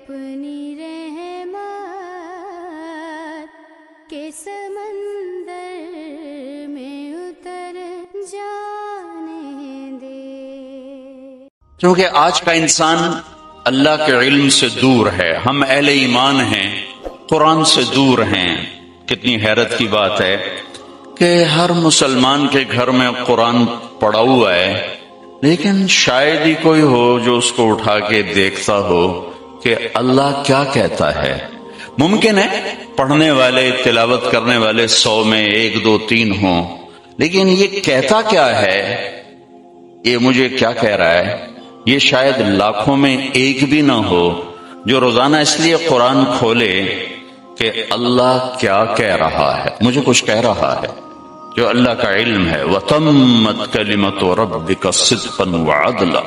اپنی رحمت کے سمندر میں اتر جانے دے. کیونکہ آج کا انسان اللہ کے علم سے دور ہے. ہم اہل ایمان ہیں، قرآن سے دور ہیں. کتنی حیرت کی بات ہے کہ ہر مسلمان کے گھر میں قرآن پڑا ہوا ہے، لیکن شاید ہی کوئی ہو جو اس کو اٹھا کے دیکھتا ہو کہ اللہ کیا کہتا ہے. ممکن ہے پڑھنے والے، تلاوت کرنے والے 100 میں 1 2 3 ہوں، لیکن یہ کہتا کیا ہے، یہ مجھے کیا کہہ رہا ہے، یہ شاید لاکھوں میں ایک بھی نہ ہو جو روزانہ اس لیے قرآن کھولے کہ اللہ کیا کہہ رہا ہے، مجھے کچھ کہہ رہا ہے. جو اللہ کا علم ہے، وَتَمَّتْ كَلِمَةُ رَبِّكَ صِدْقًا وَعَدْلًا.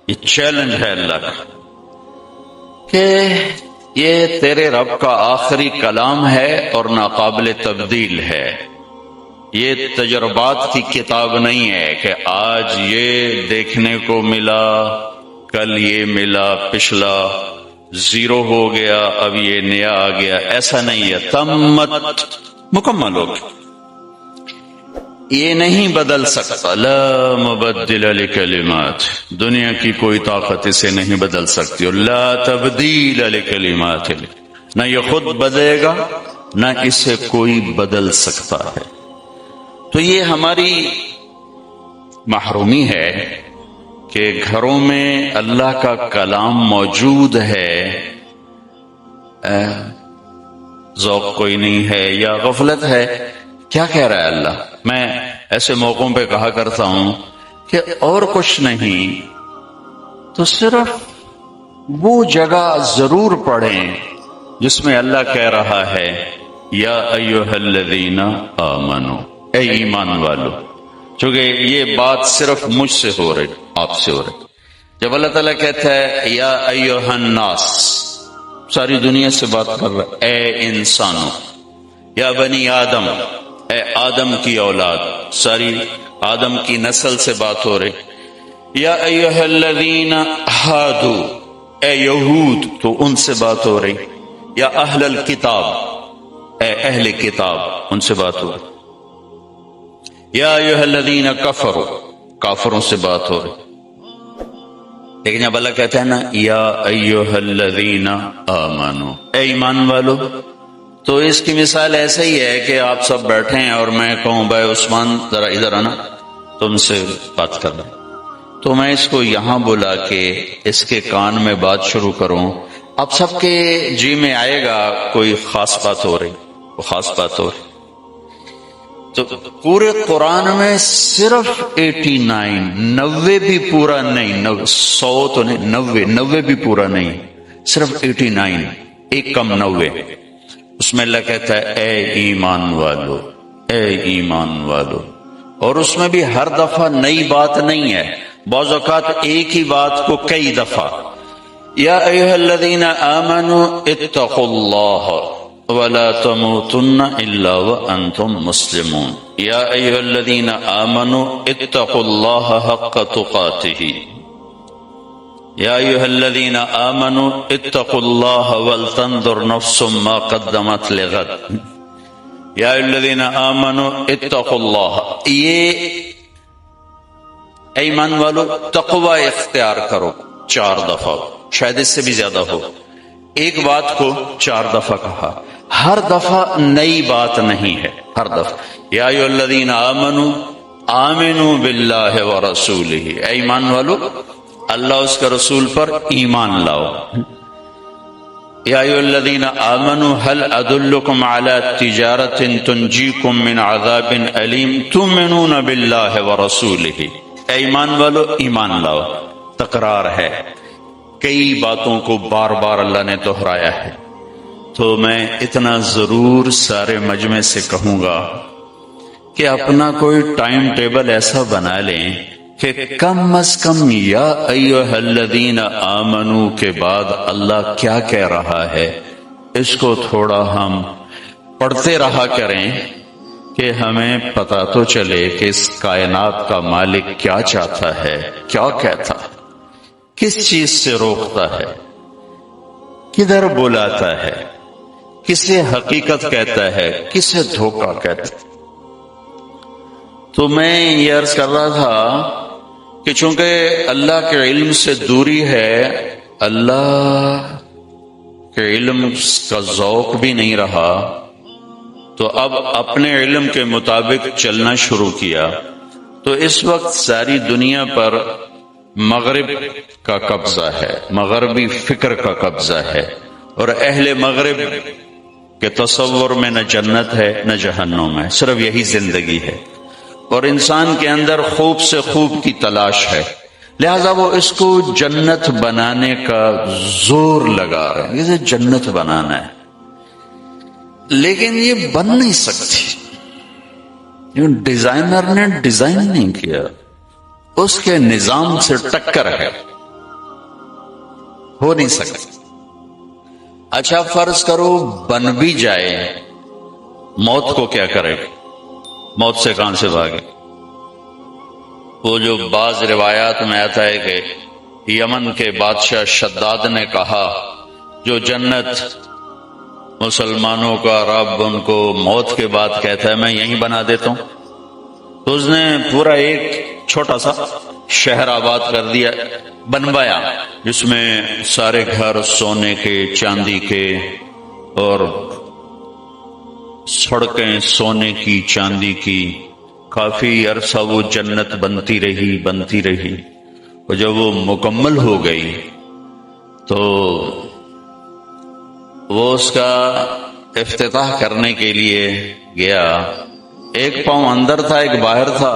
یہ چیلنج ہے اللہ کا کہ یہ تیرے رب کا آخری کلام ہے اور ناقابل تبدیل ہے. یہ تجربات کی کتاب نہیں ہے کہ آج یہ دیکھنے کو ملا، کل یہ ملا، پچھلا 0 ہو گیا، اب یہ نیا آ گیا. ایسا نہیں ہے. تمت مکمل ہو گیا. یہ نہیں بدل سکتا. لا مبدل لکلمات، دنیا کی کوئی طاقت اسے نہیں بدل سکتی. لا تبدیل لکلمات، نہ یہ خود بدلے گا نہ اسے کوئی بدل سکتا ہے. تو یہ ہماری محرومی ہے کہ گھروں میں اللہ کا کلام موجود ہے، ذوق کوئی نہیں ہے یا غفلت ہے. کیا کہہ رہا ہے اللہ؟ میں ایسے موقعوں پہ کہا کرتا ہوں کہ اور کچھ نہیں تو صرف وہ جگہ ضرور پڑھیں جس میں اللہ کہہ رہا ہے یا ایھا الذین آمنو، اے ایمان والو. چونکہ یہ بات صرف مجھ سے ہو رہی، آپ سے ہو رہی. جب اللہ تعالیٰ کہتا ہے یا ایھا الناس، ساری دنیا سے بات کر رہا ہے. اے انسانوں، یا بنی آدم، اے آدم کی اولاد، ساری آدم کی نسل سے بات ہو رہی. یا ایھا الذین ہادو، اے یہود، تو ان سے بات ہو رہی. یا اہل الکتاب، اے اہل کتاب، ان سے بات ہو رہی. یا ایھا الذین کفروا، کافروں سے بات ہو رہی. لیکن جب اللہ کہتا ہے نا یا ایھا الذین آمنو، اے ایمان والو، تو اس کی مثال ایسا ہی ہے کہ آپ سب بیٹھے ہیں اور میں کہوں بھائی عثمان ذرا ادھر آنا، تم سے بات کر رہا ہوں. تو میں اس کو یہاں بلا کے اس کے کان میں بات شروع کروں. اب سب کے جی میں آئے گا کوئی خاص بات ہو رہی، وہ خاص بات ہو رہی. تو پورے قرآن میں صرف 89، 90 بھی پورا نہیں، 100 تو نہیں، 90 بھی پورا نہیں، صرف 89، ایک کم 90. اس میں اللہ کہتا ہے اے ایمان والو، اے ایمان والو. اور اس میں بھی ہر دفعہ نئی بات نہیں ہے، بعض اوقات ایک ہی بات کو کئی دفعہ. یا ایھا الذین آمنوا اتقوا اللہ ولا تموتن الا وانتم مسلمون. یا ایھا الذین آمنوا اتقوا اللہ حق تقاتہ. یا ایھا الذین آمنوا اتقوا اللہ ولتنظر نفس ما قدمت لغد. یا ایھا الذین آمنوا اتقوا اللہ. یہ ایمان والو تقوی اختیار کرو 4 دفعہ، شاید اس سے بھی زیادہ ہو. ایک بات کو 4 دفعہ کہا، ہر دفعہ نئی بات نہیں ہے، ہر دفعہ. یا ایھا الذین آمنوا آمنوا باللہ ورسولہ، اے ایمان والو اللہ اس کے رسول پر ایمان لاؤ. یا ایھا الذین آمنوا هل ادلکم علی تجارۃ تنجیکم من عذاب علیم تؤمنون باللہ ورسولہ. اے ایمان والو ایمان لاؤ. تکرار ہے، کئی باتوں کو بار بار اللہ نے دہرایا ہے. تو میں اتنا ضرور سارے مجمع سے کہوں گا کہ اپنا کوئی ٹائم ٹیبل ایسا بنا لیں کہ کم از کم یا ایھا الذین آمنو کے بعد اللہ کیا کہہ رہا ہے اس کو تھوڑا ہم پڑھتے رہا کریں کہ ہمیں پتہ تو چلے کہ اس کائنات کا مالک کیا چاہتا ہے، کیا کہتا ہے، کس چیز سے روکتا ہے. کدھر بلاتا ہے، کسے حقیقت کہتا ہے، کسے دھوکہ کہتا ہے۔ تو میں یہ عرض کر رہا تھا کہ چونکہ اللہ کے علم سے دوری ہے، اللہ کے علم کا ذوق بھی نہیں رہا، تو اب اپنے علم کے مطابق چلنا شروع کیا، تو اس وقت ساری دنیا پر مغرب کا قبضہ ہے، مغربی فکر کا قبضہ ہے، اور اہل مغرب کے تصور میں نہ جنت ہے نہ جہنم ہے، صرف یہی زندگی ہے، اور انسان کے اندر خوب سے خوب کی تلاش ہے، لہذا وہ اس کو جنت بنانے کا زور لگا رہے ہیں، اسے جنت بنانا ہے، لیکن یہ بن نہیں سکتی، ڈیزائنر نے ڈیزائن نہیں کیا، اس کے نظام سے ٹکر ہے، ہو نہیں سکتا۔ اچھا فرض کرو بن بھی جائے، موت کو کیا کرے؟ موت سے کہاں سے بھاگے؟ وہ جو بعض روایات میں آتا ہے کہ یمن کے بادشاہ شداد نے کہا جو جنت مسلمانوں کا رب ان کو موت کے بعد کہتا ہے میں یہیں بنا دیتا ہوں، تو اس نے پورا ایک چھوٹا سا شہر آباد کر دیا، بنوایا، جس میں سارے گھر سونے کے، چاندی کے، اور سڑکیں سونے کی، چاندی کی، کافی عرصہ وہ جنت بنتی رہی، اور جب وہ مکمل ہو گئی تو وہ اس کا افتتاح کرنے کے لیے گیا، ایک پاؤں اندر تھا ایک باہر تھا،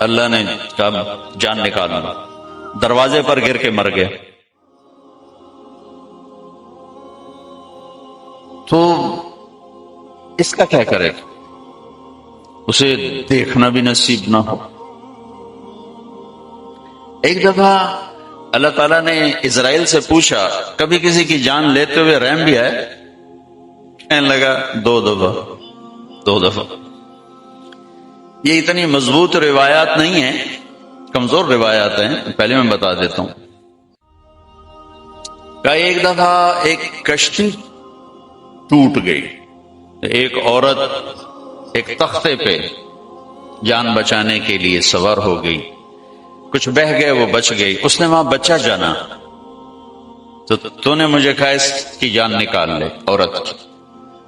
اللہ نے کہا جان نکالنا، دروازے پر گر کے مر گیا۔ تو اس کا کیا کرے؟ اسے دیکھنا بھی نصیب نہ ہو۔ ایک دفعہ اللہ تعالیٰ نے اسرائیل سے پوچھا کبھی کسی کی جان لیتے ہوئے رحم بھی آئے؟ کہنے لگا دو دفعہ۔ یہ اتنی مضبوط روایات نہیں ہیں، کمزور روایات ہیں، پہلے میں بتا دیتا ہوں۔ کہ ایک دفعہ ایک کشتی ٹوٹ گئی، ایک عورت ایک تختے پہ جان بچانے کے لیے سوار ہو گئی، کچھ بہہ گئے وہ بچ گئی، اس نے وہاں بچہ جانا، تو نے مجھے کہا اس کی جان نکال لے، عورت کی۔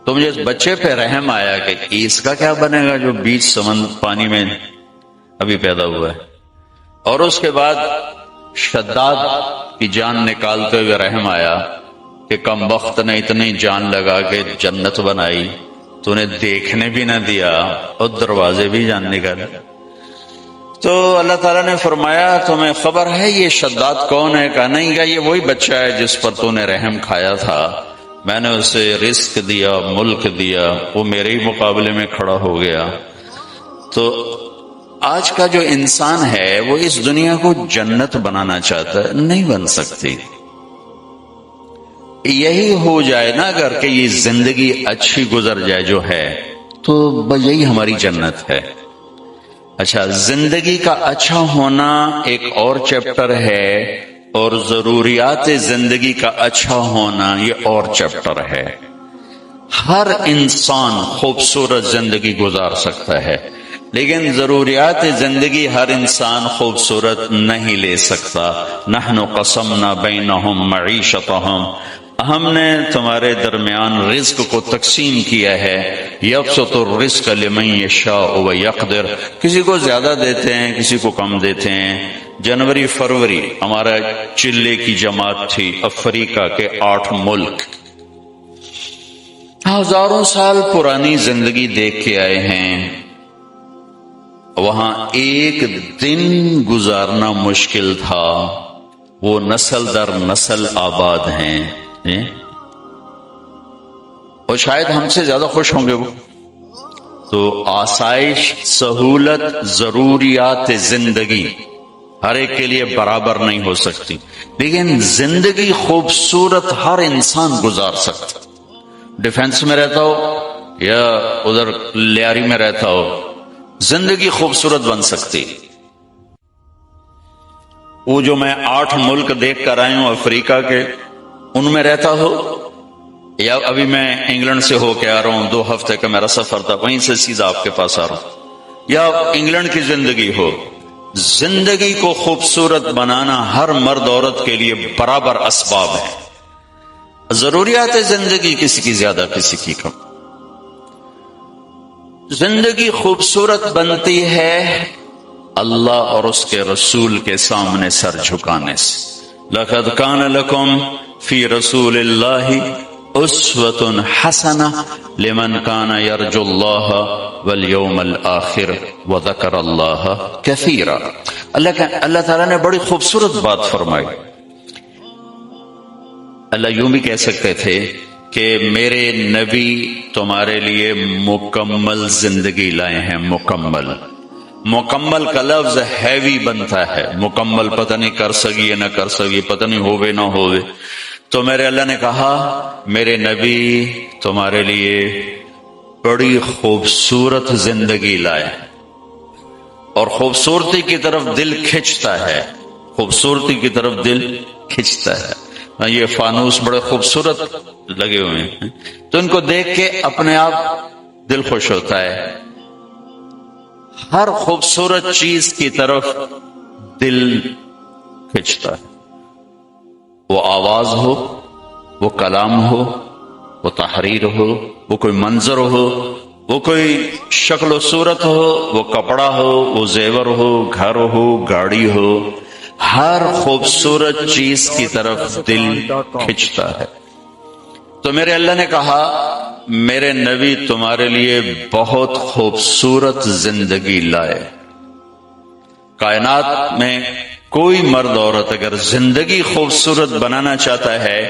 تو مجھے اس بچے پہ رحم آیا کہ اس کا کیا بنے گا جو بیچ سمندر پانی میں ابھی پیدا ہوا ہے، اور اس کے بعد شداد کی جان نکالتے ہوئے رحم آیا کہ کم وقت نے اتنی جان لگا کے جنت بنائی، تو نے دیکھنے بھی نہ دیا اور دروازے بھی جان نکالے۔ تو اللہ تعالیٰ نے فرمایا تمہیں خبر ہے یہ شداد کون ہے؟ کہا نہیں، کہا یہ وہی بچہ ہے جس پر تو نے رحم کھایا تھا، میں نے اسے رزق دیا، ملک دیا، وہ میرے ہی مقابلے میں کھڑا ہو گیا۔ تو آج کا جو انسان ہے وہ اس دنیا کو جنت بنانا چاہتا ہے، نہیں بن سکتی۔ یہی ہو جائے نا اگر کہ یہ زندگی اچھی گزر جائے جو ہے، تو یہی ہماری جنت ہے۔ اچھا، زندگی کا اچھا ہونا ایک اور چیپٹر ہے، اور ضروریات زندگی کا اچھا ہونا یہ اور چیپٹر ہے۔ ہر انسان خوبصورت زندگی گزار سکتا ہے، لیکن ضروریات زندگی ہر انسان خوبصورت نہیں لے سکتا۔ نحن قسمنا بینہم معیشتہم، ہم نے تمہارے درمیان رزق کو تقسیم کیا ہے۔ یبسط الرزق لمن یشاء ویقدر، کسی کو زیادہ دیتے ہیں کسی کو کم دیتے ہیں۔ جنوری فروری ہمارا چلے کی جماعت تھی، افریقہ کے 8 ملک، ہزاروں سال پرانی زندگی دیکھ کے آئے ہیں، وہاں ایک دن گزارنا مشکل تھا، وہ نسل در نسل آباد ہیں، اور شاید ہم سے زیادہ خوش ہوں گے وہ۔ تو آسائش، سہولت، ضروریات زندگی ہر ایک کے لیے برابر نہیں ہو سکتی، لیکن زندگی خوبصورت ہر انسان گزار سکتا، ڈیفنس میں رہتا ہو یا ادھر لیاری میں رہتا ہو، زندگی خوبصورت بن سکتی۔ وہ جو میں 8 ملک دیکھ کر آئی ہوں افریقہ کے، ان میں رہتا ہو یا ابھی میں انگلینڈ سے ہو کے آ رہا ہوں، 2 ہفتے کا میرا سفر تھا، وہیں سے سیدھا آپ کے پاس آ رہا ہوں، یا انگلینڈ کی زندگی ہو، زندگی کو خوبصورت بنانا ہر مرد عورت کے لیے برابر اسباب ہے۔ ضروریات زندگی کسی کی زیادہ کسی کی کم۔ زندگی خوبصورت بنتی ہے اللہ اور اس کے رسول کے سامنے سر جھکانے سے۔ لَقَدْ كَانَ لَكُمْ فِي رَسُولِ اللَّهِ أُسْوَةٌ حَسَنَةٌ لِمَنْ كَانَ يَرْجُو اللَّهَ وَالْيَوْمَ الْآخِرَ وَذَكَرَ اللَّهَ كَثِيرًا۔ اللہ تعالیٰ نے بڑی خوبصورت بات فرمائی۔ اللہ یوں بھی کہہ سکتے تھے کہ میرے نبی تمہارے لیے مکمل زندگی لائے ہیں، مکمل۔ مکمل کا لفظ ہیوی بنتا ہے، مکمل پتہ نہیں کر سکیے نہ کر سکیے، پتہ نہیں ہوئے نہ ہوئے، تو میرے اللہ نے کہا میرے نبی تمہارے لیے بڑی خوبصورت زندگی لائے، اور خوبصورتی کی طرف دل کھنچتا ہے، خوبصورتی کی طرف دل کھنچتا ہے۔ یہ فانوس بڑے خوبصورت لگے ہوئے ہیں، تو ان کو دیکھ کے اپنے آپ دل خوش ہوتا ہے۔ ہر خوبصورت چیز کی طرف دل کھنچتا ہے، وہ آواز ہو، وہ کلام ہو، وہ تحریر ہو، وہ کوئی منظر ہو، وہ کوئی شکل و صورت ہو، وہ کپڑا ہو، وہ زیور ہو، گھر ہو، گاڑی ہو، ہر خوبصورت چیز کی طرف دل کھنچتا ہے۔ تو میرے اللہ نے کہا میرے نبی تمہارے لیے بہت خوبصورت زندگی لائے۔ کائنات میں کوئی مرد عورت اگر زندگی خوبصورت بنانا چاہتا ہے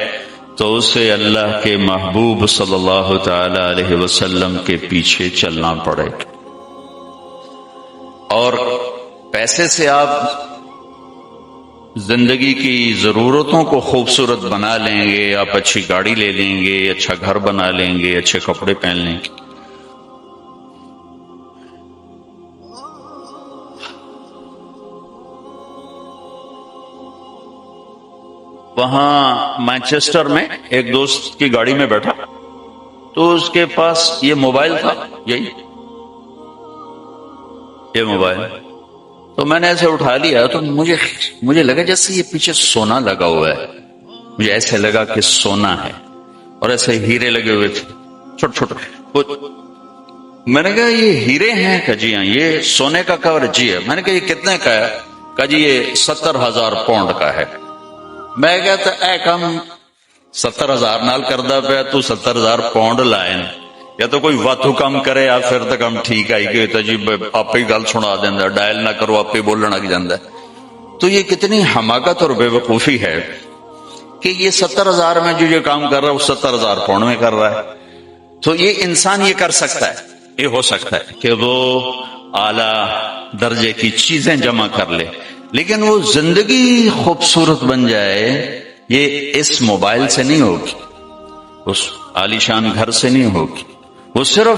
تو اسے اللہ کے محبوب صلی اللہ تعالی علیہ وسلم کے پیچھے چلنا پڑے گا۔ اور پیسے سے آپ زندگی کی ضرورتوں کو خوبصورت بنا لیں گے، آپ اچھی گاڑی لے لیں گے، اچھا گھر بنا لیں گے، اچھے کپڑے پہن لیں گے، وہاں مانچسٹر میں ایک دوست کی گاڑی میں بیٹھا تو اس کے پاس یہ موبائل تھا، یہ موبائل، تو میں نے ایسے اٹھا لیا تو مجھے لگا جیسے یہ پیچھے سونا لگا ہوا ہے، مجھے ایسے لگا کہ سونا ہے، اور ایسے ہیرے لگے ہوئے تھے چھوٹے چھوٹے۔ میں نے کہا یہ ہیرے ہیں؟ کہ جی ہاں۔ یہ سونے کا کور؟ جی ہے۔ میں نے کہا یہ کتنے کا ہے؟ کہ جی یہ 70,000 پاؤنڈ کا ہے۔ میں کہتا اے کم 70,000 نال کردہ پہ تو 70,000 پاؤنڈ لائن، یا تو کوئی واتو کم کرے یا پھر تک ہم ٹھیک آئی کہ تجیب آپ ہی گل سنا دینا، ڈائل نہ کرو آپ ہی بولنا لگ جاندہ ہے۔ تو یہ کتنی حماقت اور بے وقوفی ہے کہ یہ 70,000 میں جو یہ کام کر رہا ہے وہ 70,000 پاؤنڈ میں کر رہا ہے۔ تو یہ انسان یہ کر سکتا ہے، یہ ہو سکتا ہے کہ وہ اعلی درجے کی چیزیں جمع کر لے، لیکن وہ زندگی خوبصورت بن جائے یہ اس موبائل سے نہیں ہوگی، اس عالی شان گھر سے نہیں ہوگی، وہ صرف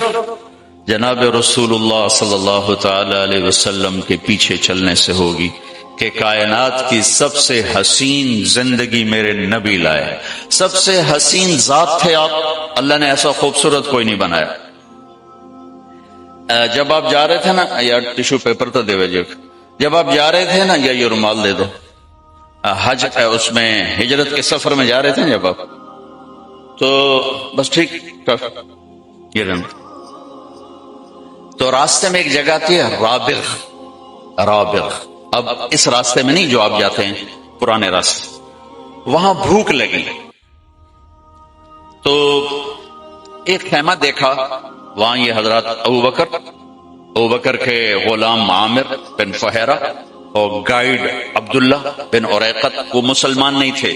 جناب رسول اللہ صلی اللہ تعالی علیہ وسلم کے پیچھے چلنے سے ہوگی کہ کائنات کی سب سے حسین زندگی میرے نبی لائے، سب سے حسین ذات تھے آپ، اللہ نے ایسا خوبصورت کوئی نہیں بنایا۔ جب آپ جا رہے تھے نا، یا ٹیشو پیپر تو دے وجہ، جب آپ جا رہے تھے نا، یا یہ رومال دے دو، حج اس میں ہجرت کے سفر میں جا رہے تھے جب آپ، تو بس ٹھیک یہ رنگ، تو راستے میں ایک جگہ تھی رابغ، اب اس راستے میں نہیں جو آپ جاتے ہیں پرانے راستے، وہاں بھوک لگی تو ایک خیمہ دیکھا، وہاں یہ حضرات ابو بکر کے غلام عامر بن فہرہ اور گائیڈ عبداللہ بن عریقت، وہ مسلمان نہیں تھے،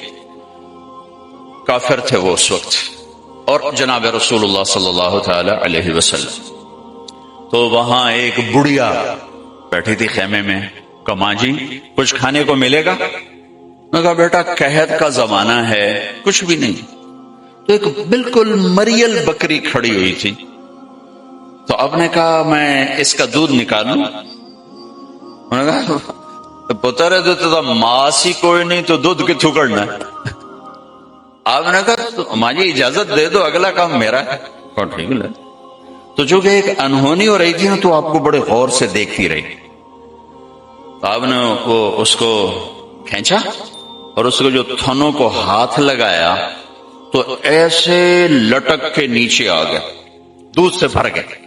کافر تھے وہ اس وقت، اور جناب رسول اللہ صلی اللہ تعالی علیہ وسلم۔ تو وہاں ایک بڑھیا بیٹھی تھی خیمے میں، کہا جی کچھ کھانے کو ملے گا؟ میں کہا بیٹا قحط کا زمانہ ہے، کچھ بھی نہیں۔ تو ایک بالکل مریل بکری کھڑی ہوئی تھی، تو اب نے کہا میں اس کا دودھ نکالوں؟ انہوں نے کہا پتہ رہے تو ماس ہی کوئی نہیں تو دودھ کتوں کرنا ہے؟ آپ نے کہا ماجی اجازت دے دو، اگلا کام میرا ہے۔ ٹھیک ہے۔ تو چونکہ ایک انہونی ہو رہی تھی نا، تو آپ کو بڑے غور سے دیکھتی رہی۔ تو آپ نے وہ اس کو کھینچا اور اس کو جو تھنوں کو ہاتھ لگایا تو ایسے لٹک کے نیچے آ گیا، دودھ سے بھر گیا۔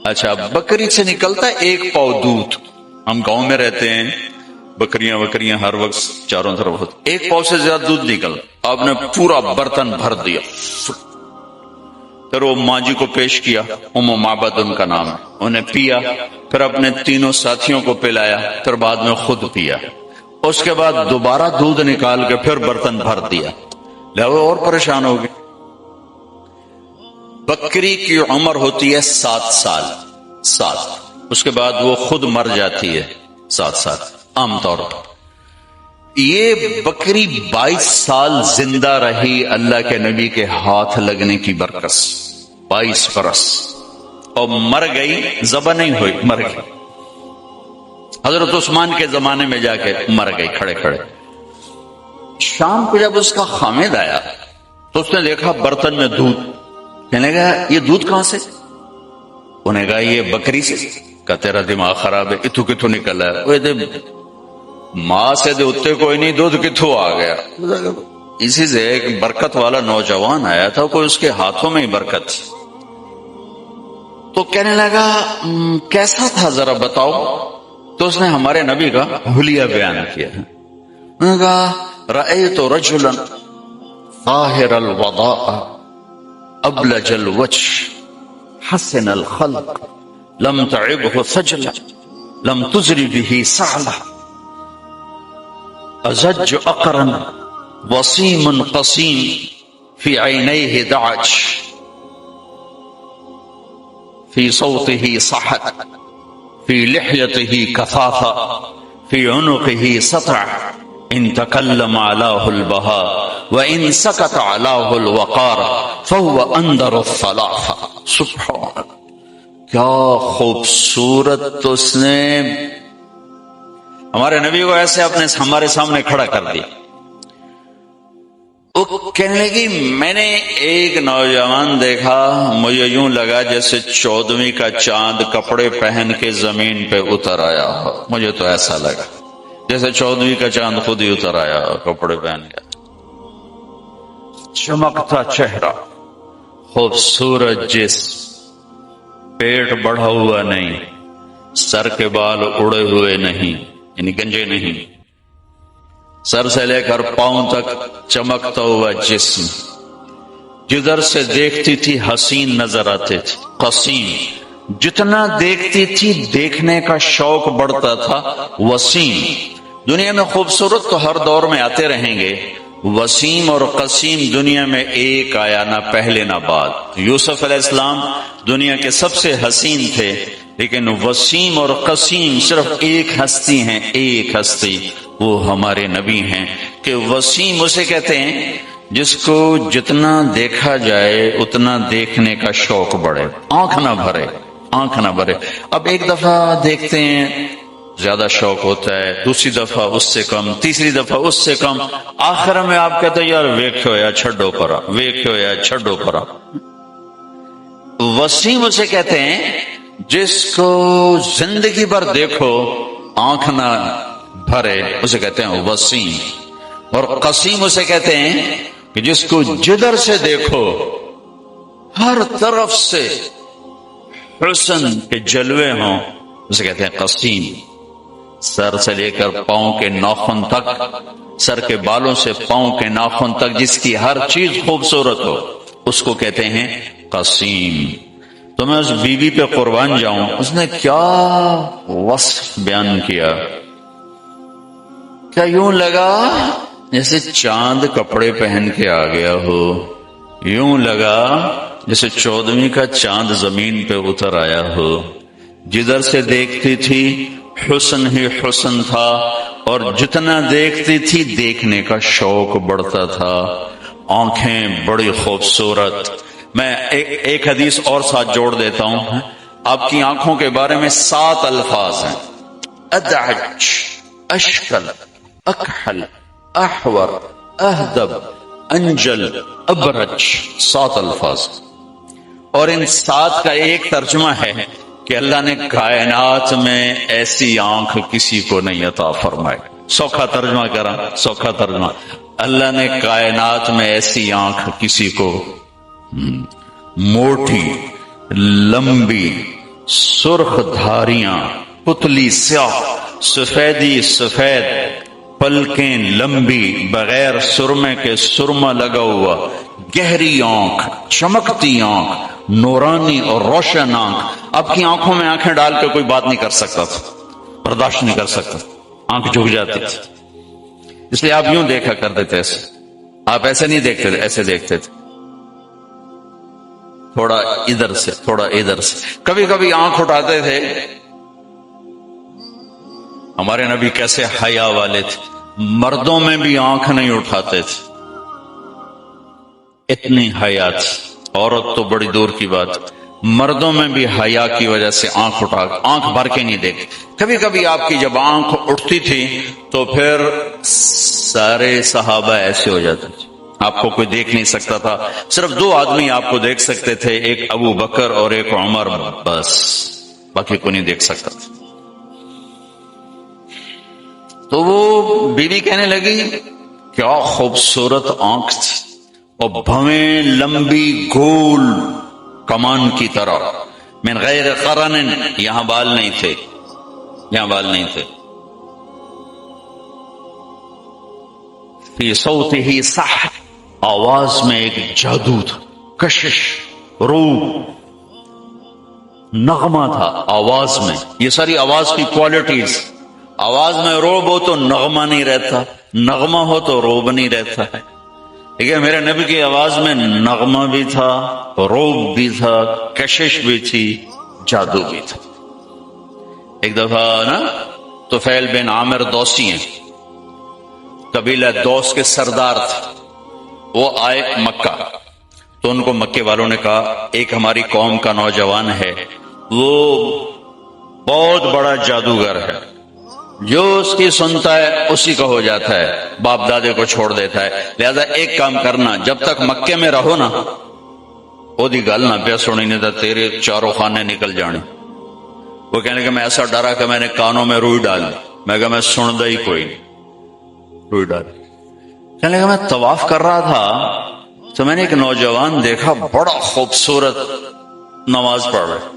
اچھا، بکری سے نکلتا ہے ایک پاؤ دودھ، ہم گاؤں میں رہتے ہیں، بکریاں ہر وقت چاروں طرف ہوتی، ایک پاؤ سے زیادہ دودھ نکل، آپ نے پورا برتن بھر دیا۔ پھر وہ ماں جی کو پیش کیا، ام معبد ان کا نام ہے، انہیں پیا، پھر اپنے تینوں ساتھیوں کو پلایا، پھر بعد میں خود پیا۔ اس کے بعد دوبارہ دودھ نکال کے پھر برتن بھر دیا، لہذا اور پریشان ہو گئے۔ بکری کی عمر ہوتی ہے 7 سال، 7، اس کے بعد وہ خود مر جاتی ہے 7 سال عام طور پر۔ یہ بکری 22 سال زندہ رہی اللہ کے نبی کے ہاتھ لگنے کی برکت، 22 برس، اور مر گئی، ذبح نہیں ہوئی، مر گئی۔ حضرت عثمان کے زمانے میں جا کے مر گئی کھڑے کھڑے۔ شام کو جب اس کا خامد آیا تو اس نے دیکھا برتن میں دودھ، کہنے لگا یہ دودھ کہاں سے؟ انہیں کہا یہ بکری سے۔ کہا تیرا دماغ خراب ہے، اتو کتوں نکل ہے؟ ماں سے دے اتے کوئی نہیں، دودھ کتوں آ گیا؟ اسی سے ایک برکت والا نوجوان آیا تھا، کوئی اس کے ہاتھوں میں ہی برکت تھی۔ تو کہنے لگا کیسا تھا ذرا بتاؤ؟ تو اس نے ہمارے نبی کا حلیہ بیان کیا۔ انہوں نے کہا رأیت رجلا طاہر الوضاء ابلج الوجه حسن الخلق لم تعبه ثجلة لم تزر به سعلة ازج اقرن وصیم قصیم في عينيه دعج في صوته صحت في لحيته كثافة في عنقه سطع ان تکلم علاه البهاء وان سکت علاه الوقار فهو اندر الثلاثة۔ سبحان، کیا خوبصورت اس نے ہمارے نبی کو ایسے اپنے ہمارے سامنے کھڑا کر دیا۔ وہ کہنے لگی میں نے ایک نوجوان دیکھا، مجھے یوں لگا جیسے 14ویں کا چاند کپڑے پہن کے زمین پہ اتر آیا ہو، مجھے تو ایسا لگا جیسے 14ویں کا چاند خود ہی اتر آیا ہو کپڑے پہن کے۔ چمکتا چہرہ، خوبصورت جسم، پیٹ بڑھا ہوا نہیں، سر کے بال اڑے ہوئے نہیں، یعنی گنجے نہیں، سر سے لے کر پاؤں تک چمکتا ہوا جسم، جدھر سے دیکھتی تھی حسین نظر آتے تھے، قصیم، جتنا دیکھتی تھی دیکھنے کا شوق بڑھتا تھا، وسیم۔ دنیا میں خوبصورت تو ہر دور میں آتے رہیں گے، وسیم اور قسیم دنیا میں ایک آیا، نہ پہلے نہ بعد۔ یوسف علیہ السلام دنیا کے سب سے حسین تھے، لیکن وسیم اور قسیم صرف ایک ہستی ہیں، ایک ہستی، وہ ہمارے نبی ہیں۔ کہ وسیم اسے کہتے ہیں جس کو جتنا دیکھا جائے اتنا دیکھنے کا شوق بڑھے، آنکھ نہ بھرے، آنکھ نہ بھرے۔ اب ایک دفعہ دیکھتے ہیں زیادہ شوق ہوتا ہے، دوسری دفعہ اس سے کم، تیسری دفعہ اس سے کم، آخر میں آپ کہتے ہیں یار ویکھو یا چھڈو پرا، ویکھو یا چھڈو پرا۔ وسیم اسے کہتے ہیں جس کو زندگی بھر دیکھو آنکھ نہ بھرے، اسے کہتے ہیں وسیم۔ اور قسیم اسے کہتے ہیں کہ جس کو جدھر سے دیکھو ہر طرف سے حسن کے جلوے ہوں، اسے کہتے ہیں قسیم۔ سر سے لے کر پاؤں کے ناخن تک، سر کے بالوں سے پاؤں کے ناخن تک جس کی ہر چیز خوبصورت ہو، اس کو کہتے ہیں قسیم۔ تو میں اس بی بی پہ قربان جاؤں، اس نے کیا وصف بیان کیا، کیا یوں لگا جیسے چاند کپڑے پہن کے آ گیا ہو، یوں لگا جیسے 14ویں کا چاند زمین پہ اتر آیا ہو۔ جدھر سے دیکھتی تھی حسن ہی حسن تھا، اور جتنا دیکھتی تھی دیکھنے کا شوق بڑھتا تھا، آنکھیں بڑی خوبصورت۔ میں ایک حدیث اور ساتھ جوڑ دیتا ہوں، آپ کی آنکھوں کے بارے میں 7 الفاظ ہیں، ادعج، اشکل، اکحل، احور، اہدب، انجل، ابرج، 7 الفاظ. اور ان 7 کا ایک ترجمہ ہے کہ اللہ نے کائنات میں ایسی آنکھ کسی کو نہیں عطا فرمائی. سوکھا ترجمہ کرا، سوکھا ترجمہ، اللہ نے کائنات میں ایسی آنکھ کسی کو، موٹی، لمبی، سرخ دھاریاں، پتلی سیاہ، سفیدی سفید، پلکیں لمبی، بغیر سرمے کے سرما لگا ہوا، گہری آنکھ، چمکتی آنکھ، نورانی اور روشن آنکھ. آپ کی آنکھوں میں آنکھیں ڈال کے کوئی بات نہیں کر سکتا تھا، برداشت نہیں کر سکتا، آنکھ جھک جاتی تھی. اس لیے آپ یوں دیکھا کرتے تھے، ایسے آپ ایسے نہیں دیکھتے تھے، ایسے دیکھتے تھے، تھوڑا ادھر سے تھوڑا ادھر سے. کبھی کبھی آنکھ اٹھاتے تھے. ہمارے نبی کیسے حیا والے تھے، مردوں میں بھی آنکھ نہیں اٹھاتے تھے، اتنی حیا تھی. عورت تو بڑی دور کی بات، مردوں میں بھی حیا کی وجہ سے آنکھ آنکھ بھر کے نہیں دیکھتے. کبھی کبھی آپ کی جب آنکھ اٹھتی تھی تو پھر سارے صحابہ ایسے ہو جاتے تھے، آپ کو کوئی دیکھ نہیں سکتا تھا. صرف 2 آدمی آپ کو دیکھ سکتے تھے، ایک ابو بکر اور ایک عمر، بس باقی کو نہیں دیکھ سکتا تھا. تو وہ بیوی کہنے لگی کیا خوبصورت آنکھ تھی، اور بھویں لمبی گول کمان کی طرح، من غیر قرن، یہاں بال نہیں تھے، یہاں بال نہیں تھے. فی صوتہ سحر، آواز میں ایک جادو تھا، کشش، روح، نغمہ تھا آواز میں. یہ ساری آواز کی کوالٹیز. آواز میں روب ہو تو نغمہ نہیں رہتا، نغمہ ہو تو روب نہیں رہتا ہے. دیکھیے میرے نبی کی آواز میں نغمہ بھی تھا، روب بھی تھا، کشش بھی تھی، جادو بھی تھا. ایک دفعہ نا طفیل بن عامر دوسی ہیں، قبیلہ دوس کے سردار تھے. وہ آئے مکہ تو ان کو مکے والوں نے کہا ایک ہماری قوم کا نوجوان ہے، وہ بہت بڑا جادوگر ہے، جو اس کی سنتا ہے اسی کا ہو جاتا ہے، باپ دادے کو چھوڑ دیتا ہے. لہذا ایک کام کرنا، جب تک مکے میں رہو نا، وہ دی گل نہ پیا سنی، نہیں تو تیرے 4 خانے نکل جانے. وہ کہنے کہ میں ایسا ڈرا کہ میں نے کانوں میں روئی ڈال دی. میں کہا میں سندا ہی کوئی نہیں، روئی ڈال. کہنے لگا میں طواف کر رہا تھا تو میں نے ایک نوجوان دیکھا، بڑا خوبصورت نماز پڑھ رہا.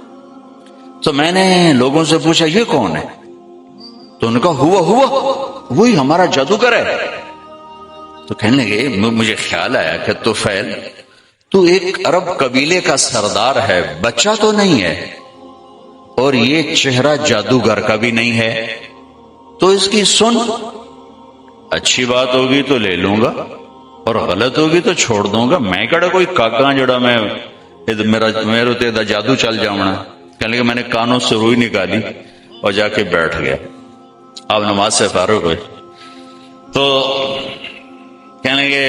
تو میں نے لوگوں سے پوچھا یہ کون ہے؟ تو ان کا ہوا وہی ہمارا جادوگر ہے. تو کہنے لگے مجھے خیال آیا کہ طفیل تو ایک عرب قبیلے کا سردار ہے، بچہ تو نہیں ہے، اور یہ چہرہ جادوگر کا بھی نہیں ہے، تو اس کی سن، اچھی بات ہوگی تو لے لوں گا اور غلط ہوگی تو چھوڑ دوں گا. میں کہڑا کوئی کاکا جڑا میں میرے تے جادو چل جاؤنا. کہنے لگے میں نے کانوں سے روئی نکالی اور جا کے بیٹھ گیا. آپ نماز سے فارغ ہوئے تو کہنے لگے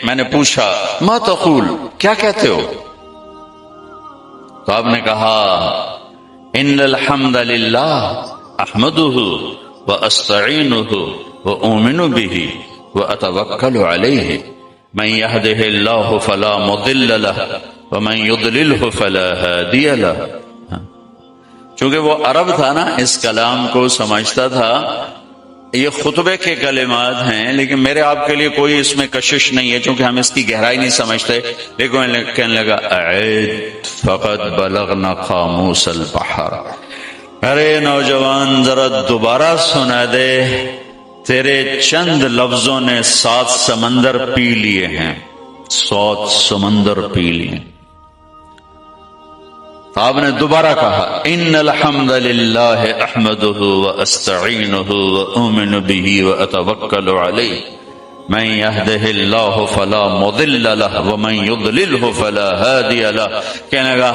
میں نے پوچھا ما تقول، کیا کہتے ہو؟ تو آپ نے کہا ان الحمد للہ احمدہ واستعینہ وأؤمن به وأتوکل علیہ من یہدہ اللہ فلا مضل له ومن یضللہ فلا ہادی له. چونکہ وہ عرب تھا نا، اس کلام کو سمجھتا تھا. یہ خطبے کے کلمات ہیں لیکن میرے آپ کے لیے کوئی اس میں کشش نہیں ہے، چونکہ ہم اس کی گہرائی نہیں سمجھتے. لیکن کہنے لگا اعد فقد بلغنا قاموس البحر. ارے نوجوان ذرا دوبارہ سنا دے، تیرے چند لفظوں نے 7 سمندر پی لیے ہیں، 7 سمندر پی لیے. آپ نے دوبارہ کہا ان الحمد للہ احمدہ واستعینہ واؤمن بہ واتوکل علیہ من یہدہ اللہ فلا مضل لہ ومن یضللہ فلا ہادی لہ. کہنے لگا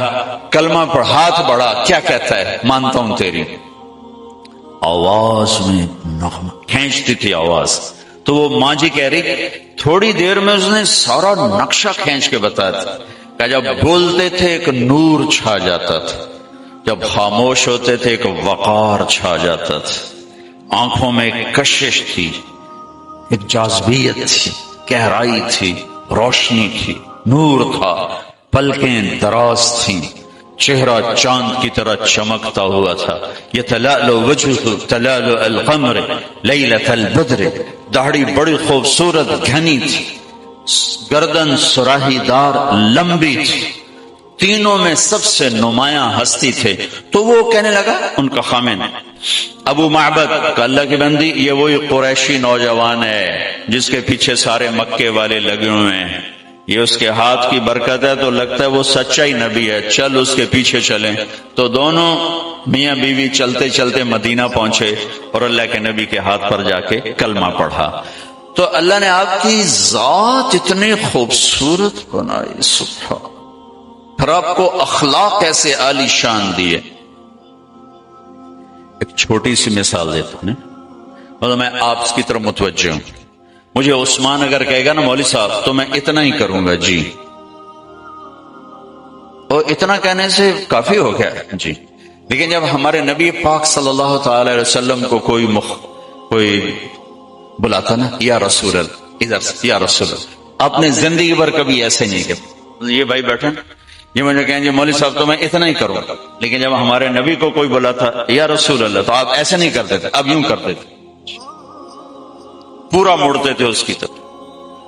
کلمہ پر ہاتھ بڑھا، کیا کہتا ہے؟ مانتا ہوں تیری. آواز میں نغمہ کھینچتی تھی آواز. تو وہ ماں جی کہہ رہی تھوڑی دیر میں اس نے سارا نقشہ کھینچ کے بتایا تھا کہ جب بولتے تھے ایک نور چھا جاتا تھا، جب خاموش ہوتے تھے ایک وقار چھا جاتا تھا، آنکھوں میں ایک کشش تھی، ایک جاذبیت تھی، گہرائی تھی، روشنی تھی، نور تھا، پلکیں دراز تھیں، چہرہ چاند کی طرح چمکتا ہوا تھا. یتلألؤ وجهه تلألؤ القمر لیلۃ البدر. داڑھی بڑی خوبصورت گھنی تھی، گردن سراہی دار لمبی تھی، تینوں میں سب سے نمایاں ہستی تھے. تو وہ کہنے لگا، ان کا خامن ابو معبد کا، اللہ کی بندی یہ وہی قریشی نوجوان ہے جس کے پیچھے سارے مکے والے لگے ہوئے ہیں، یہ اس کے ہاتھ کی برکت ہے تو لگتا ہے وہ سچا ہی نبی ہے، چل اس کے پیچھے چلیں. تو دونوں میاں بیوی چلتے چلتے مدینہ پہنچے اور اللہ کے نبی کے ہاتھ پر جا کے کلمہ پڑھا. تو اللہ نے آپ کی ذات اتنی خوبصورت بنائی، سبحان، پھر آپ کو اخلاق ایسے عالی شان دیے. ایک چھوٹی سی مثال دیتا ہوں، مطلب میں آپ کی طرف متوجہ ہوں. مجھے عثمان اگر کہے گا نا مولوی صاحب تو میں اتنا ہی کروں گا جی، اور اتنا کہنے سے کافی ہو گیا جی. لیکن جب ہمارے نبی پاک صلی اللہ تعالی علیہ وسلم کو کوئی بلاتا نا، یا رسول اللہ، ادھر سے یا رسول اللہ، آپ نے زندگی بھر کبھی ایسے نہیں کیا. یہ بھائی بیٹھے یہ مجھے کہیں گے مولوی صاحب تو میں اتنا ہی کروں گا، لیکن جب ہمارے نبی کو کوئی بلاتا یا رسول اللہ تو آپ ایسے نہیں کرتے تھے، اب یوں کرتے تھے، پورا موڑتے تھے اس کی طرف.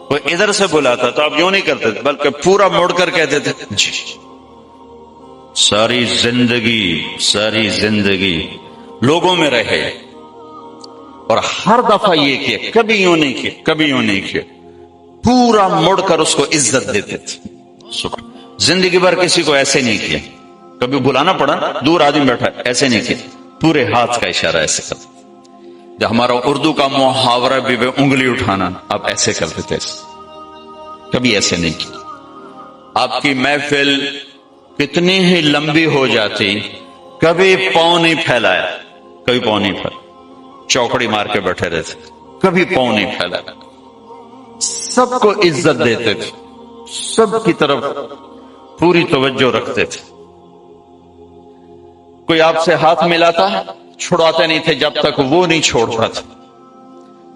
کوئی ادھر سے بلاتا تو آپ یوں نہیں کرتے تھے بلکہ پورا موڑ کر کہتے تھے جی. ساری زندگی لوگوں میں رہے اور ہر دفعہ یہ کیا، کبھی یوں نہیں کیا، پورا مڑ کر اس کو عزت دیتے تھے. زندگی بھر کسی کو ایسے نہیں کیا، کبھی بلانا پڑا دور آدمی بیٹھا ایسے نہیں کیا، پورے ہاتھ کا اشارہ ایسے کرتے. جو ہمارا اردو کا محاورہ بھی انگلی اٹھانا، آپ ایسے کرتے تھے، کبھی ایسے نہیں کیا. آپ کی محفل کتنی ہی لمبی ہو جاتی، کبھی پاؤں نہیں پھیلایا، چوکڑی مار کے بیٹھے رہتے، کبھی پاؤں نہیں پھیلایا. سب کو عزت دیتے تھے، سب کی طرف پوری توجہ رکھتے تھے. کوئی آپ سے ہاتھ ملاتا چھڑاتے نہیں تھے جب تک وہ نہیں چھوڑتا تھا.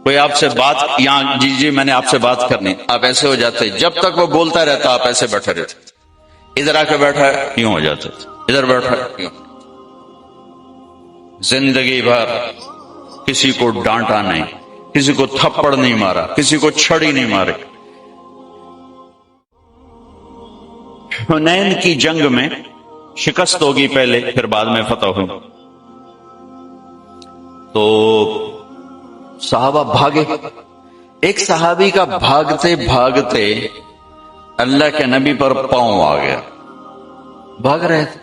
کوئی آپ سے بات، یہاں جی میں نے آپ سے بات کرنی، آپ ایسے ہو جاتے، جب تک وہ بولتا رہتا آپ ایسے بیٹھے رہتے. ادھر آ کے بیٹھا ہے یوں ہو جاتے تھے، ادھر بیٹھا ہے یوں. زندگی بھر کسی کو ڈانٹا نہیں، کسی کو تھپڑ نہیں مارا، کسی کو چھڑی نہیں مارے. حنین کی جنگ میں شکست ہوگی پہلے، پھر بعد میں فتح ہوگی. تو صحابہ بھاگے. ایک صحابی کا بھاگتے بھاگتے اللہ کے نبی پر پاؤں آ گیا. بھاگ رہے تھے،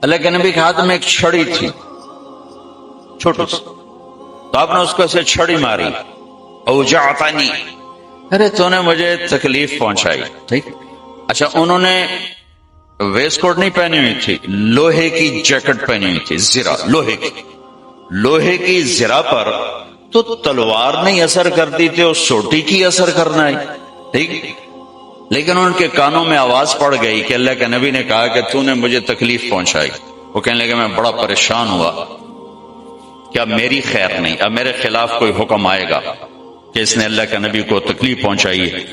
اللہ کے نبی کے ہاتھ میں ایک چھڑی تھی چھوٹی سی، تو آپ نے اس کو ایسے چھڑی ماری. اوجعتنی، ارے تو نے مجھے تکلیف پہنچائی. ٹھیک، اچھا انہوں نے ویسٹ کوٹ نہیں پہنی ہوئی تھی، لوہے کی جیکٹ پہنی ہوئی تھی، زرہ لوہے کی زرہ پر تو تلوار نہیں اثر کرتی تھی، اور سوٹی کی اثر کرنا ہے. ٹھیک، لیکن ان کے کانوں میں آواز پڑ گئی کہ اللہ کے نبی نے کہا کہ تو نے مجھے تکلیف پہنچائی. وہ کہنے لگے میں بڑا پریشان ہوا کہ اب میری خیر نہیں، اب میرے خلاف کوئی حکم آئے گا کہ اس نے اللہ کے نبی کو تکلیف پہنچائی ہے.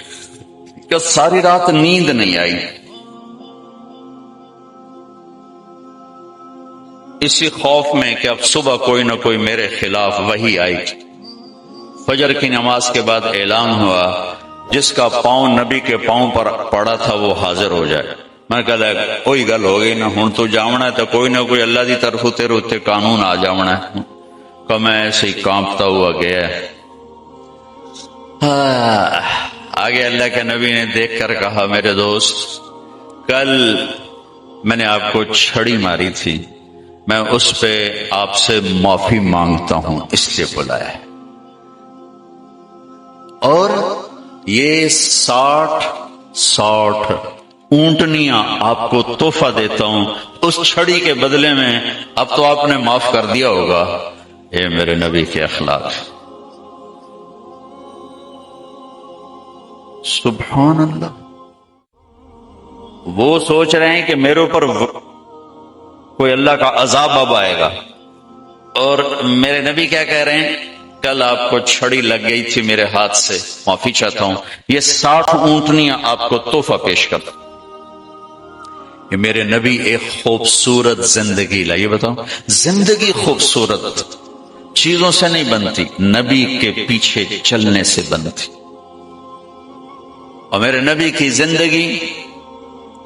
کہ ساری رات نیند نہیں آئی. اسی خوف میں کہ اب صبح کوئی نہ کوئی میرے خلاف وحی آئی. فجر کی نماز کے بعد اعلان ہوا جس کا پاؤں نبی کے پاؤں پر پڑا تھا وہ حاضر ہو جائے. میں کہا کوئی گل ہو گئی نا، ہوں تو جاونا ہے تو کوئی نہ کوئی اللہ دی طرف تیرے اتنے قانون آ جاونا ہے. کہ میں ایسے ہی کانپتا ہوا گیا. آگے اللہ کے نبی نے دیکھ کر کہا میرے دوست، کل میں نے آپ کو چھڑی ماری تھی، میں اس پہ آپ سے معافی مانگتا ہوں، اس لیے بلایا ہے. اور یہ 60 اونٹنیاں آپ کو تحفہ دیتا ہوں اس چھڑی کے بدلے میں. اب تو آپ نے معاف کر دیا ہوگا. اے میرے نبی کے اخلاق. سبحان اللہ. وہ سوچ رہے ہیں کہ میرے اوپر کوئی اللہ کا عذاب اب آئے گا، اور میرے نبی کیا کہہ رہے ہیں کل آپ کو چھڑی لگ گئی تھی میرے ہاتھ سے، معافی چاہتا ہوں، یہ 60 اونٹنیاں آپ کو تحفہ پیش کرتا ہوں۔ یہ میرے نبی ایک خوبصورت زندگی لائے۔ یہ بتاؤ، زندگی خوبصورت چیزوں سے نہیں بنتی، نبی کے پیچھے چلنے سے بنتی۔ اور میرے نبی کی زندگی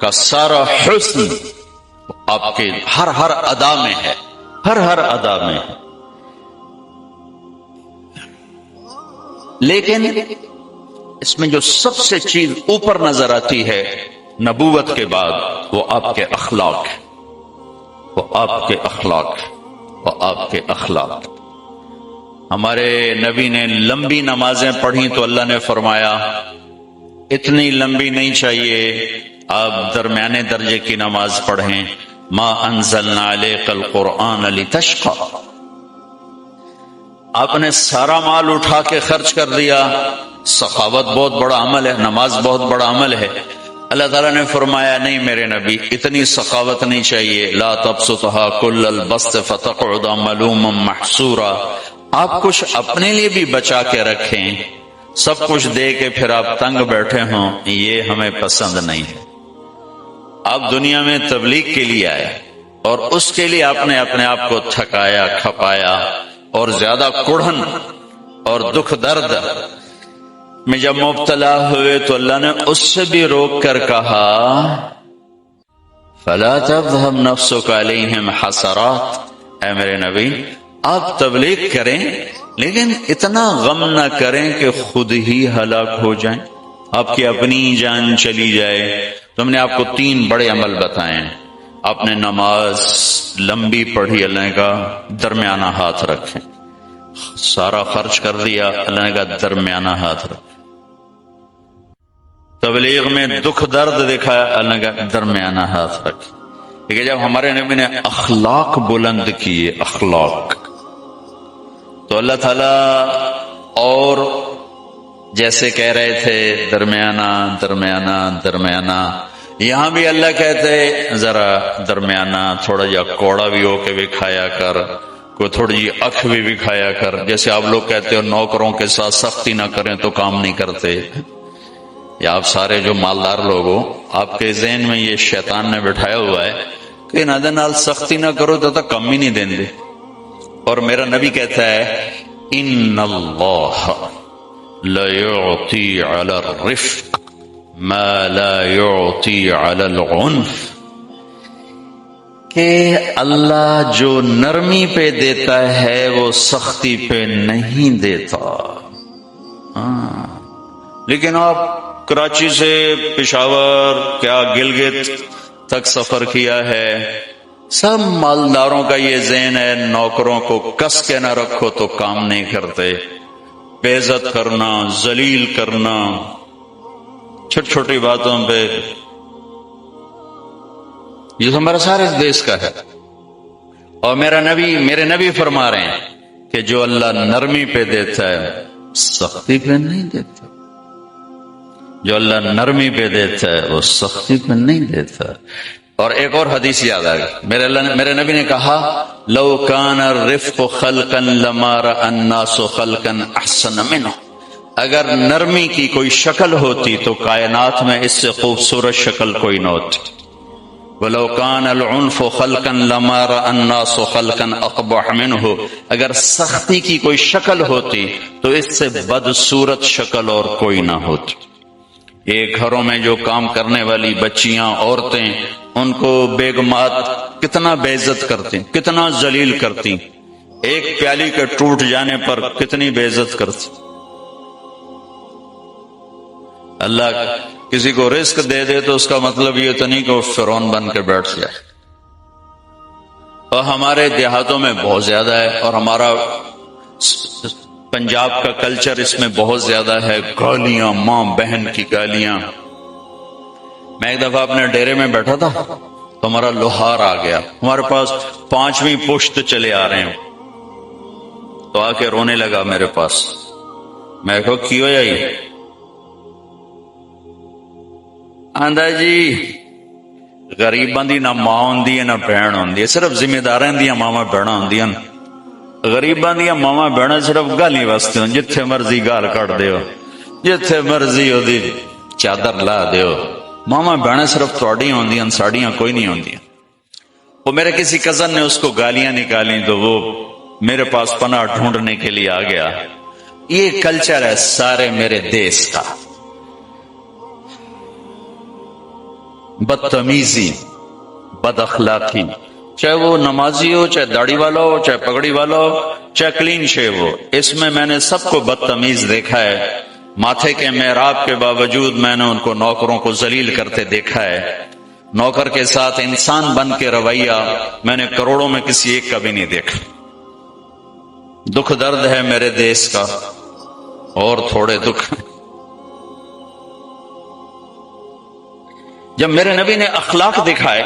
کا سارا حسن آپ کے ہر ادا میں ہے، ہر ادا میں ہے۔ لیکن اس میں جو سب سے چیز اوپر نظر آتی ہے نبوت کے بعد، وہ آپ کے اخلاق ہے، وہ آپ کے اخلاق ہے، وہ آپ کے اخلاق۔ ہمارے نبی نے لمبی نمازیں پڑھی تو اللہ نے فرمایا اتنی لمبی نہیں چاہیے، آپ درمیانے درجے کی نماز پڑھیں۔ ما انزلنا علیک القرآن لتشقی، آپ نے سارا مال اٹھا کے خرچ کر دیا۔ سخاوت بہت بڑا عمل ہے، نماز بہت بڑا عمل ہے۔ اللہ تعالیٰ نے فرمایا نہیں میرے نبی، اتنی سخاوت نہیں چاہیے، لا تبسطها کل البسط فتقعد ملوما محسورا، آپ کچھ اپنے لیے بھی بچا کے رکھیں، سب کچھ دے کے پھر آپ تنگ بیٹھے ہوں، یہ ہمیں پسند نہیں ہے۔ آپ دنیا میں تبلیغ کے لیے آئے اور اس کے لیے آپ نے اپنے آپ کو تھکایا کھپایا، اور زیادہ کڑھن اور دکھ درد میں جب مبتلا ہوئے تو اللہ نے اس سے بھی روک کر کہا فَلَا تَذْهَبْ نَفْسُكَ عَلَيْهِمْ حَسَرَاتٍ، اے میرے نبی آپ تبلیغ کریں لیکن اتنا غم نہ کریں کہ خود ہی ہلاک ہو جائیں، آپ کی اپنی جان چلی جائے۔ تم نے آپ کو 3 بڑے عمل بتائے، آپ نے نماز لمبی پڑھی، اللہ نے کہا درمیانہ ہاتھ رکھیں، سارا خرچ کر دیا، اللہ نے کہا درمیانہ ہاتھ رکھیں، تبلیغ میں دکھ درد دکھایا، اللہ نے کہا درمیانہ ہاتھ رکھیں۔ لیکن جب ہمارے نبی نے اخلاق بلند کیے، اخلاق، تو اللہ تعالیٰ اور جیسے کہہ رہے تھے درمیانہ درمیانہ درمیانہ، یہاں بھی اللہ کہتے ذرا درمیانہ، تھوڑا جا کوڑا بھی ہو کے بھی کھایا کر، کوئی تھوڑی جی اکھ بھی کھایا کر۔ جیسے آپ لوگ کہتے ہو نوکروں کے ساتھ سختی نہ کریں تو کام نہیں کرتے، یا آپ سارے جو مالدار لوگ ہو، آپ کے ذہن میں یہ شیطان نے بٹھایا ہوا ہے کہ نادے نال سختی نہ کرو تو کم ہی نہیں دیں دے۔ اور میرا نبی کہتا ہے ان اللہ لَيُعْطِي عَلَى الرِّفْقِ ما لا يعطي على العنف، کہ اللہ جو نرمی پہ دیتا ہے وہ سختی پہ نہیں دیتا۔ لیکن آپ کراچی سے پشاور کیا گلگت تک سفر کیا ہے، سب مالداروں کا یہ ذہن ہے نوکروں کو کس کے نہ رکھو تو کام نہیں کرتے، بے عزت کرنا، ذلیل کرنا، چھوٹی چھوٹی باتوں پہ، یہ تو ہمارا سارے دیش کا ہے۔ اور میرے نبی فرما رہے ہیں کہ جو اللہ نرمی پہ دیتا ہے سختی پہ نہیں دیتا، جو اللہ نرمی پہ دیتا ہے وہ سختی پہ نہیں دیتا۔ اور ایک اور حدیث یاد آ گئی، میرے نبی نے کہا لو کان الرفق خلقا لما رأى الناس خلقا احسن منه، اگر نرمی کی کوئی شکل ہوتی تو کائنات میں اس سے خوبصورت شکل کوئی نہ ہوتی۔ وَلَوْ كَانَ الْعُنْفُ خَلْقًا لَمَا رَأَى النَّاسُ خَلْقًا أَقْبَحَ مِنْهُ، اگر سختی کی کوئی شکل ہوتی تو اس سے بدصورت شکل اور کوئی نہ ہوتی۔ یہ گھروں میں جو کام کرنے والی بچیاں، عورتیں، ان کو بیگمات کتنا بے عزت کرتی، کتنا ذلیل کرتی، ایک پیالی کے ٹوٹ جانے پر کتنی بے عزت کرتی۔ اللہ کسی کو رزق دے دے تو اس کا مطلب یہ تو نہیں کہ وہ فرعون بن کے بیٹھ جائے۔ اور ہمارے دیہاتوں میں بہت زیادہ ہے، اور ہمارا پنجاب کا کلچر اس میں بہت زیادہ ہے، گالیاں، ماں بہن کی گالیاں۔ میں ایک دفعہ اپنے ڈیرے میں بیٹھا تھا تو ہمارا لوہار آ گیا، ہمارے پاس 5ویں پشت چلے آ رہے ہیں، تو آ کے رونے لگا میرے پاس۔ میں کہا کیوں آئی؟ آندا جی غریباں دی نہ ماں ہوندی ہے نہ بہن ہوندی ہے، صرف ذمہ داراں دیاں ماواں بہناں ہوندیاں، غریباں دیا ماما بہنا صرف گال ہی واسطے ہوں، جتھے مرضی گال کٹ دیو، جتھے مرضی دی چادر لا دیو، ماما بہنا صرف تھوڑی ہوندیاں، ساڑیاں کوئی نہیں ہوندیاں۔ وہ میرے کسی کزن نے اس کو گالیاں نکالیں تو وہ میرے پاس پناہ ڈھونڈنے کے لیے آ گیا۔ یہ کلچر ہے سارے میرے دیس کا، بدتمیزی، بد اخلاقی، چاہے وہ نمازی ہو، چاہے داڑھی والا ہو، چاہے پگڑی والا ہو، چاہے کلین شیو ہو، اس میں نے سب کو بدتمیز دیکھا ہے۔ ماتھے کے محراب کے باوجود میں نے ان کو نوکروں کو ذلیل کرتے دیکھا ہے۔ نوکر کے ساتھ انسان بن کے رویہ میں نے کروڑوں میں کسی ایک کا بھی نہیں دیکھا۔ دکھ درد ہے میرے دیس کا، اور تھوڑے دکھ۔ جب میرے نبی نے اخلاق دکھائے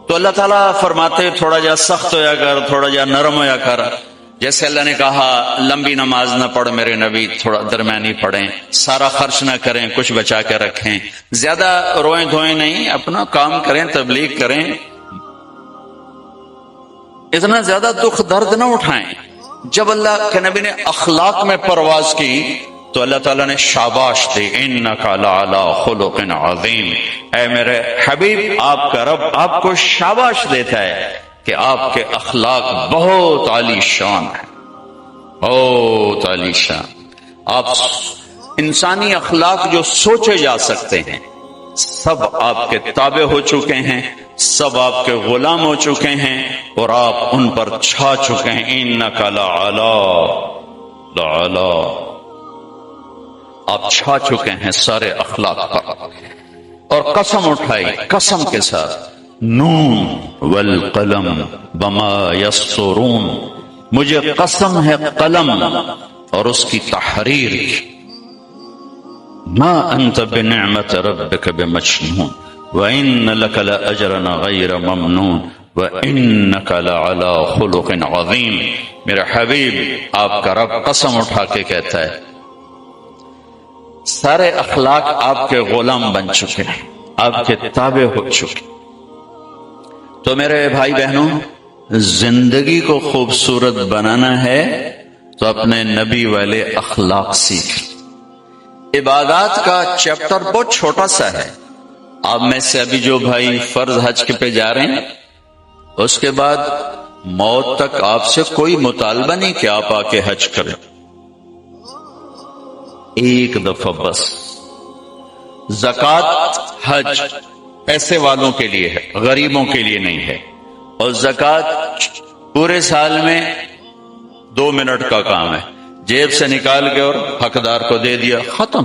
تو اللہ تعالیٰ فرماتے تھوڑا جا سخت ہویا کر، تھوڑا جا نرم ہویا کر۔ جیسے اللہ نے کہا لمبی نماز نہ پڑھ میرے نبی، تھوڑا درمیانی پڑھیں، سارا خرچ نہ کریں، کچھ بچا کے رکھیں، زیادہ روئیں دھوئیں نہیں، اپنا کام کریں، تبلیغ کریں، اتنا زیادہ دکھ درد نہ اٹھائیں۔ جب اللہ کے نبی نے اخلاق میں پرواز کی تو اللہ تعالیٰ نے شاباش دی، انک لعلی خلق عظیم۔ اے میرے حبیب، آپ کا رب آپ کو شاباش دیتا ہے کہ آپ کے اخلاق بہت عالی شان ہیں، بہت عالی شان۔ آپ انسانی اخلاق جو سوچے جا سکتے ہیں سب آپ کے تابع ہو چکے ہیں، سب آپ کے غلام ہو چکے ہیں، اور آپ ان پر چھا چکے ہیں۔ انک لعلی، آپ چھا چکے ہیں سارے اخلاق پر۔ اور قسم اٹھائی قسم کے ساتھ، نون والقلم بما یسطرون، مجھے قسم ہے قلم اور اس کی تحریر کی، ما انت بنعمت ربک بمجنون وان لک لاجرا غیر ممنون وانک لعلی خلق عظیم۔ میرے حبیب، آپ کا رب قسم اٹھا کے کہتا ہے سارے اخلاق آپ کے غلام بن چکے ہیں، آپ کے تابع ہو چکے۔ تو میرے بھائی بہنوں، زندگی کو خوبصورت بنانا ہے تو اپنے نبی والے اخلاق سیکھ۔ عبادات کا چیپٹر بہت چھوٹا سا ہے۔ آپ میں سے ابھی جو بھائی فرض حج پہ جا رہے ہیں، اس کے بعد موت تک آپ سے کوئی مطالبہ نہیں کہ آپ آ کے حج کریں، ایک دفعہ بس۔ زکوٰۃ حج پیسے والوں کے لیے ہے، غریبوں کے لیے نہیں ہے، اور زکوٰۃ پورے سال میں 2 منٹ کا کام ہے، جیب سے نکال کے اور حقدار کو دے دیا، ختم۔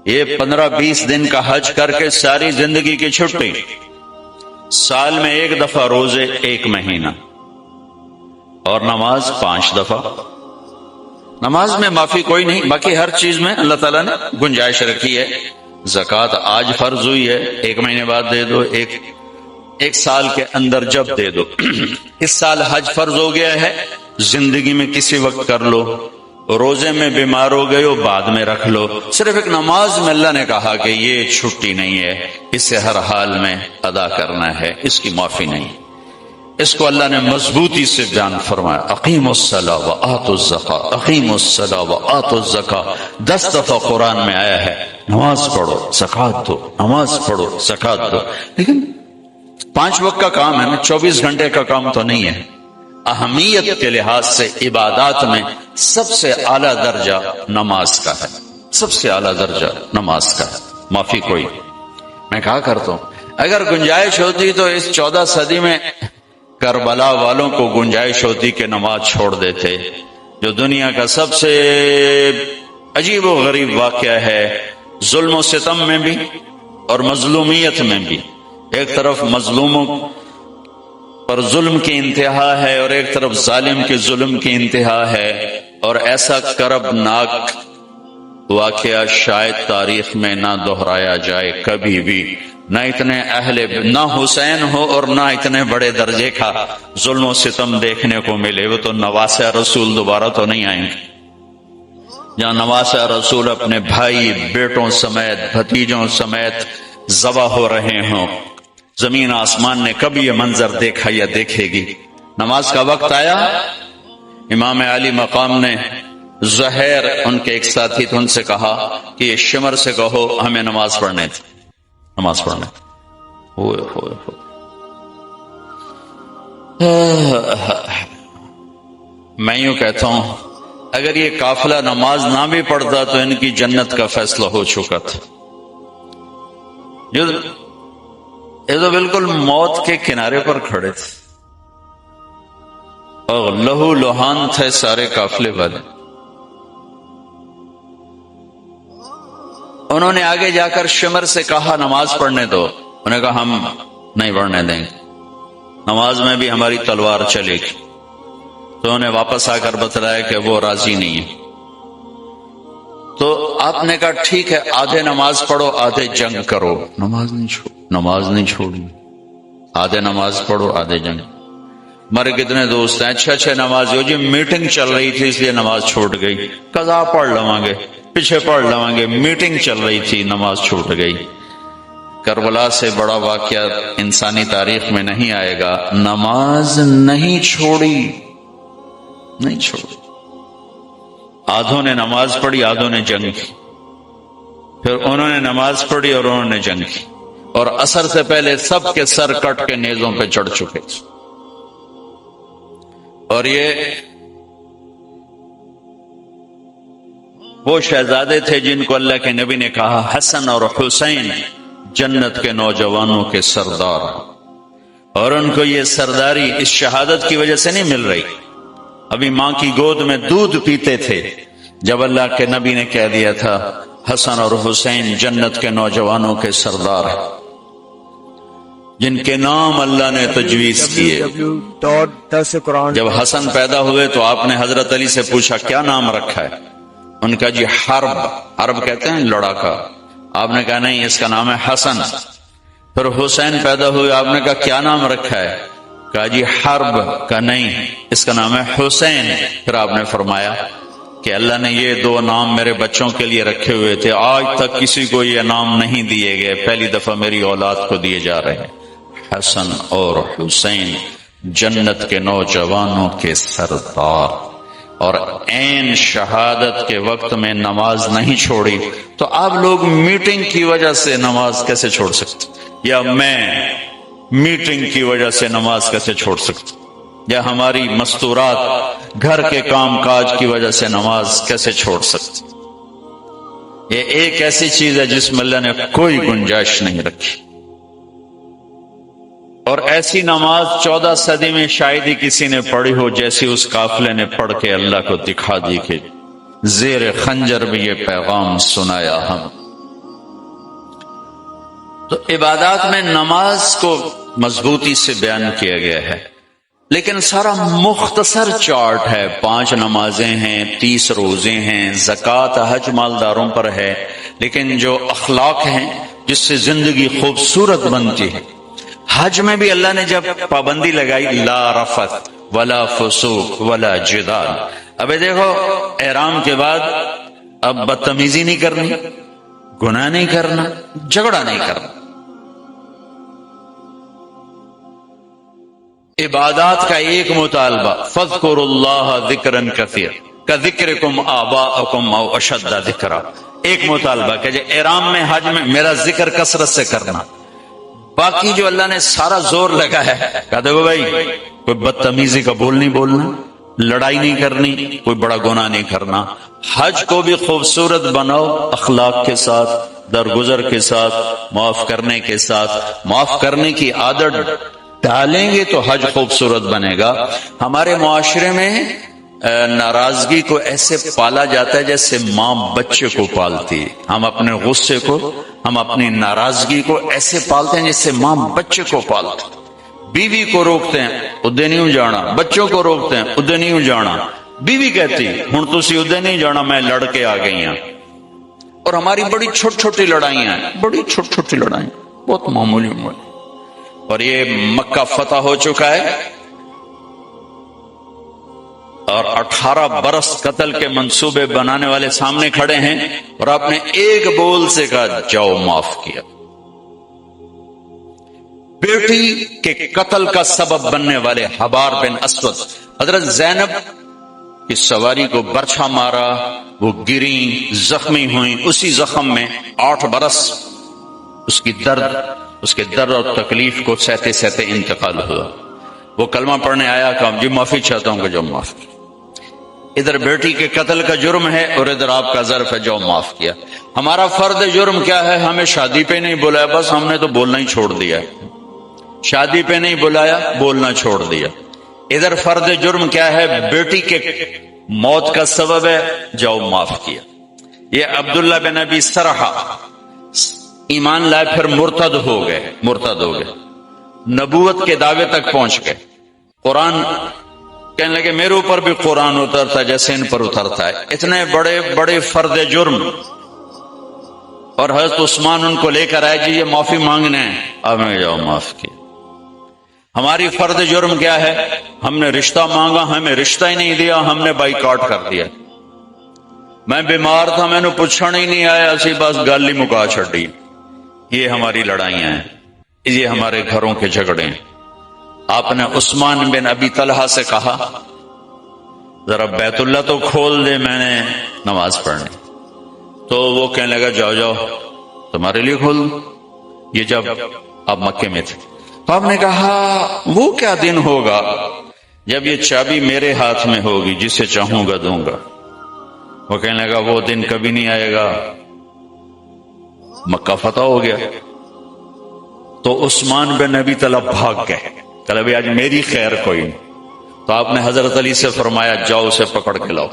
یہ 15-20 دن کا حج کر کے ساری زندگی کی چھٹی، سال میں 1 دفعہ روزے 1 مہینہ، اور نماز 5 دفعہ۔ نماز میں معافی کوئی نہیں، باقی ہر چیز میں اللہ تعالیٰ نے گنجائش رکھی ہے۔ زکوٰۃ آج فرض ہوئی ہے، 1 مہینے بعد دے دو، ایک سال کے اندر جب دے دو۔ اس سال حج فرض ہو گیا ہے، زندگی میں کسی وقت کر لو، روزے میں بیمار ہو گئے ہو بعد میں رکھ لو۔ صرف ایک نماز میں اللہ نے کہا کہ یہ چھٹی نہیں ہے، اسے ہر حال میں ادا کرنا ہے، اس کی معافی نہیں۔ اس کو اللہ نے مضبوطی سے بیان فرمایا، اقیموا الصلاۃ وآتوا الزکاۃ، اقیموا الصلاۃ وآتوا الزکاۃ۔ 10 دفعہ قرآن میں آیا ہے نماز پڑھو زکوٰۃ دو، نماز پڑھو زکوٰۃ دو، لیکن 5 وقت کا کام ہے نا، 24 گھنٹے کا کام تو نہیں ہے۔ اہمیت کے لحاظ سے عبادات میں سب سے اعلیٰ درجہ نماز کا ہے، سب سے اعلیٰ درجہ نماز کا ہے، معافی کوئی۔ میں کہا کرتا ہوں اگر گنجائش ہوتی تو اس 14 صدی میں کربلا والوں کو گنجائش ہوتی کہ نماز چھوڑ دیتے، جو دنیا کا سب سے عجیب و غریب واقعہ ہے، ظلم و ستم میں بھی اور مظلومیت میں بھی۔ ایک طرف مظلوموں پر ظلم کی انتہا ہے اور ایک طرف ظالم کے ظلم کی انتہا ہے، اور ایسا کربناک واقعہ شاید تاریخ میں نہ دہرایا جائے کبھی بھی، نہ اتنے نہ حسین ہو اور نہ اتنے بڑے درجے کا ظلم و ستم دیکھنے کو ملے۔ وہ تو نواسہ رسول دوبارہ تو نہیں آئیں گے، جہاں نواسہ رسول اپنے بھائی بیٹوں سمیت بھتیجوں سمیت ذبح ہو رہے ہوں۔ زمین آسمان نے کبھی یہ منظر دیکھا یا دیکھے گی؟ نماز کا وقت آیا، امام علی مقام نے زہیر ان کے ایک ساتھی تھے، ان سے کہا کہ یہ شمر سے کہو ہمیں نماز پڑھنے تھی، نماز پڑھنے تھی۔ ہوئے ہوئے ہوئے میں یوں کہتا ہوں اگر یہ قافلہ نماز نہ بھی پڑھتا تو ان کی جنت کا فیصلہ ہو چکا تھا۔ یہ تو بالکل موت کے کنارے پر کھڑے تھے اور لہو لہان تھے سارے قافلے والے۔ انہوں نے آگے جا کر شمر سے کہا نماز پڑھنے دو، انہوں نے کہا ہم نہیں پڑھنے دیں گے، نماز میں بھی ہماری تلوار چلے گی۔ تو انہیں واپس آ کر بتلایا کہ وہ راضی نہیں ہے۔ تو آپ نے کہا ٹھیک ہے، آدھے نماز پڑھو آدھے جنگ کرو۔ نماز نہیں چھوڑی، آدھے نماز پڑھو آدھے جنگ۔ ہمارے کتنے دوست ہیں اچھے نماز ہو جی، میٹنگ چل رہی تھی اس لیے نماز چھوٹ گئی، قضا پڑھ لواں گے، پیچھے پڑھ لواں گے، میٹنگ چل رہی تھی نماز چھوٹ گئی۔ کربلا سے بڑا واقعہ انسانی تاریخ میں نہیں آئے گا، نماز نہیں چھوڑی، نہیں چھوڑی۔ آدھوں نے نماز پڑھی آدھوں نے جنگ کی، پھر انہوں نے نماز پڑھی اور انہوں نے جنگ کی، اور عصر سے پہلے سب کے سر کٹ کے نیزوں پہ چڑھ چکے تھے۔ اور یہ وہ شہزادے تھے جن کو اللہ کے نبی نے کہا حسن اور حسین جنت کے نوجوانوں کے سردار، اور ان کو یہ سرداری اس شہادت کی وجہ سے نہیں مل رہی، ابھی ماں کی گود میں دودھ پیتے تھے جب اللہ کے نبی نے کہہ دیا تھا حسن اور حسین جنت کے نوجوانوں کے سردار ہیں، جن کے نام اللہ نے تجویز کیے۔ جب حسن پیدا ہوئے تو آپ نے حضرت علی سے پوچھا کیا نام رکھا ہے؟ ان کا جی حرب، حرب کہتے ہیں لڑاکا۔ آپ نے کہا نہیں اس کا نام ہے حسن۔ پھر حسین پیدا ہوئے، آپ نے کہا کیا نام رکھا ہے؟ کہا جی حرب، کا نہیں اس کا نام ہے حسین۔ پھر آپ نے فرمایا کہ اللہ نے یہ دو نام میرے بچوں کے لیے رکھے ہوئے تھے، آج تک کسی کو یہ نام نہیں دیے گئے، پہلی دفعہ میری اولاد کو دیے جا رہے ہیں، حسن اور حسین جنت کے نوجوانوں کے سردار۔ اور عین شہادت کے وقت میں نماز نہیں چھوڑی، تو آپ لوگ میٹنگ کی وجہ سے نماز کیسے چھوڑ سکتے؟ یا میں میٹنگ کی وجہ سے نماز کیسے چھوڑ سکتے؟ یا ہماری مستورات گھر کے کام کاج کی وجہ سے نماز کیسے چھوڑ سکتے؟ یہ ایک ایسی چیز ہے جس میں اللہ نے کوئی گنجائش نہیں رکھی، اور ایسی نماز 14 صدی میں شاید ہی کسی نے پڑھی ہو جیسی اس قافلے نے پڑھ کے اللہ کو دکھا دی کہ زیر خنجر بھی یہ پیغام سنایا ہم۔ تو عبادات میں نماز کو مضبوطی سے بیان کیا گیا ہے، لیکن سارا مختصر چارٹ ہے، 5 نمازیں ہیں، 30 روزے ہیں، زکوٰۃ حج مالداروں پر ہے، لیکن جو اخلاق ہیں جس سے زندگی خوبصورت بنتی ہے۔ حج میں بھی اللہ نے جب پابندی لگائی لا رفث ولا فسوق ولا جدال، اب دیکھو احرام کے بعد اب بدتمیزی نہیں کرنی، گناہ نہیں کرنا، جھگڑا نہیں کرنا۔ عبادات کا ایک مطالبہ فاذکروا اللہ ذکرا کثیرا کذکرکم آباءکم او اشد ذکرا، ایک مطالبہ کہ احرام میں حج میں میرا ذکر کثرت سے کرنا۔ باقی جو اللہ نے سارا زور لگا ہے، کہا دیکھو بھائی کوئی بدتمیزی کا بول نہیں بولنا، لڑائی نہیں کرنی، کوئی بڑا گناہ نہیں کرنا۔ حج کو بھی خوبصورت بناؤ، اخلاق کے ساتھ، درگزر کے ساتھ، معاف کرنے کے ساتھ۔ معاف کرنے کی عادت ڈالیں گے تو حج خوبصورت بنے گا۔ ہمارے معاشرے میں ناراضگی کو ایسے پالا جاتا ہے جیسے ماں بچے کو پالتی ہے۔ ہم اپنے غصے کو، ہم اپنی ناراضگی کو ایسے پالتے ہیں جیسے ماں بچے کو پالتی۔ بیوی کو روکتے ہیں ادھر نہیں جانا، بچوں کو روکتے ہیں ادھر نہیں جانا، بیوی کہتی ہن تسی ادھر نہیں جانا، میں لڑ کے آ گئی ہوں۔ اور ہماری بڑی چھوٹی چھوٹی لڑائیاں ہیں، بڑی چھوٹی چھوٹی لڑائیاں، بہت معمولی معمولی۔ اور یہ مکہ فتح ہو چکا ہے اور 18 برس قتل کے منصوبے بنانے والے سامنے کھڑے ہیں، اور آپ نے ایک بول سے کہا جاؤ معاف کیا۔ بیٹی کے قتل کا سبب بننے والے حبار بن اسود، حضرت زینب کہ سواری کو برچھا مارا، وہ گری، زخمی ہوئی، اسی زخم میں 8 برس اس کے درد اور تکلیف کو سہتے سہتے انتقال ہوا۔ وہ کلمہ پڑھنے آیا، کہا جی معافی چاہتا ہوں کہ جو معاف کیا۔ ادھر بیٹی کے قتل کا جرم ہے اور ادھر آپ کا ظرف ہے جو معاف کیا۔ ہمارا فرد جرم کیا ہے؟ ہمیں شادی پہ نہیں بلایا، بس ہم نے تو بولنا ہی چھوڑ دیا۔ شادی پہ نہیں بلایا، بولنا چھوڑ دیا۔ ادھر فرد جرم کیا ہے؟ بیٹی کے موت کا سبب ہے، جاؤ معاف کیا۔ یہ عبداللہ بن ابی سرحہ ایمان لائے، پھر مرتد ہو گئے، نبوت کے دعوے تک پہنچ گئے۔ قرآن کہنے لگے میرے اوپر بھی قرآن اترتا جیسے ان پر اترتا ہے۔ اتنے بڑے بڑے فرد جرم، اور حضرت عثمان ان کو لے کر آئے، جی یہ معافی مانگنے ہیں، اب میں جاؤ معاف کیا۔ ہماری فرد جرم کیا ہے؟ ہم نے رشتہ مانگا، ہمیں رشتہ ہی نہیں دیا، ہم نے بائیکاٹ کر دیا۔ میں بیمار تھا، میں نے پوچھنا ہی نہیں آیا، اسی بس گل ہی مکا چھڑی۔ یہ ہماری لڑائیاں ہیں، یہ ہمارے گھروں کے جھگڑے ہیں۔ آپ نے عثمان بن ابی طلحہ سے کہا ذرا بیت اللہ تو کھول دے، میں نے نماز پڑھنی۔ تو وہ کہنے لگا جاؤ جاؤ تمہارے لیے کھول دوں۔ یہ جب آپ مکے میں تھے تو آپ نے کہا وہ کیا دن ہوگا جب یہ چابی میرے ہاتھ میں ہوگی، جسے چاہوں گا دوں گا۔ وہ کہنے لگا وہ دن کبھی نہیں آئے گا، مکہ فتح ہو گیا۔ تو عثمان بن ابی طلحہ بھاگ گئے، کہ ابھی آج میری خیر کوئی نہیں۔ تو آپ نے حضرت علی سے فرمایا جاؤ اسے پکڑ کے لاؤ۔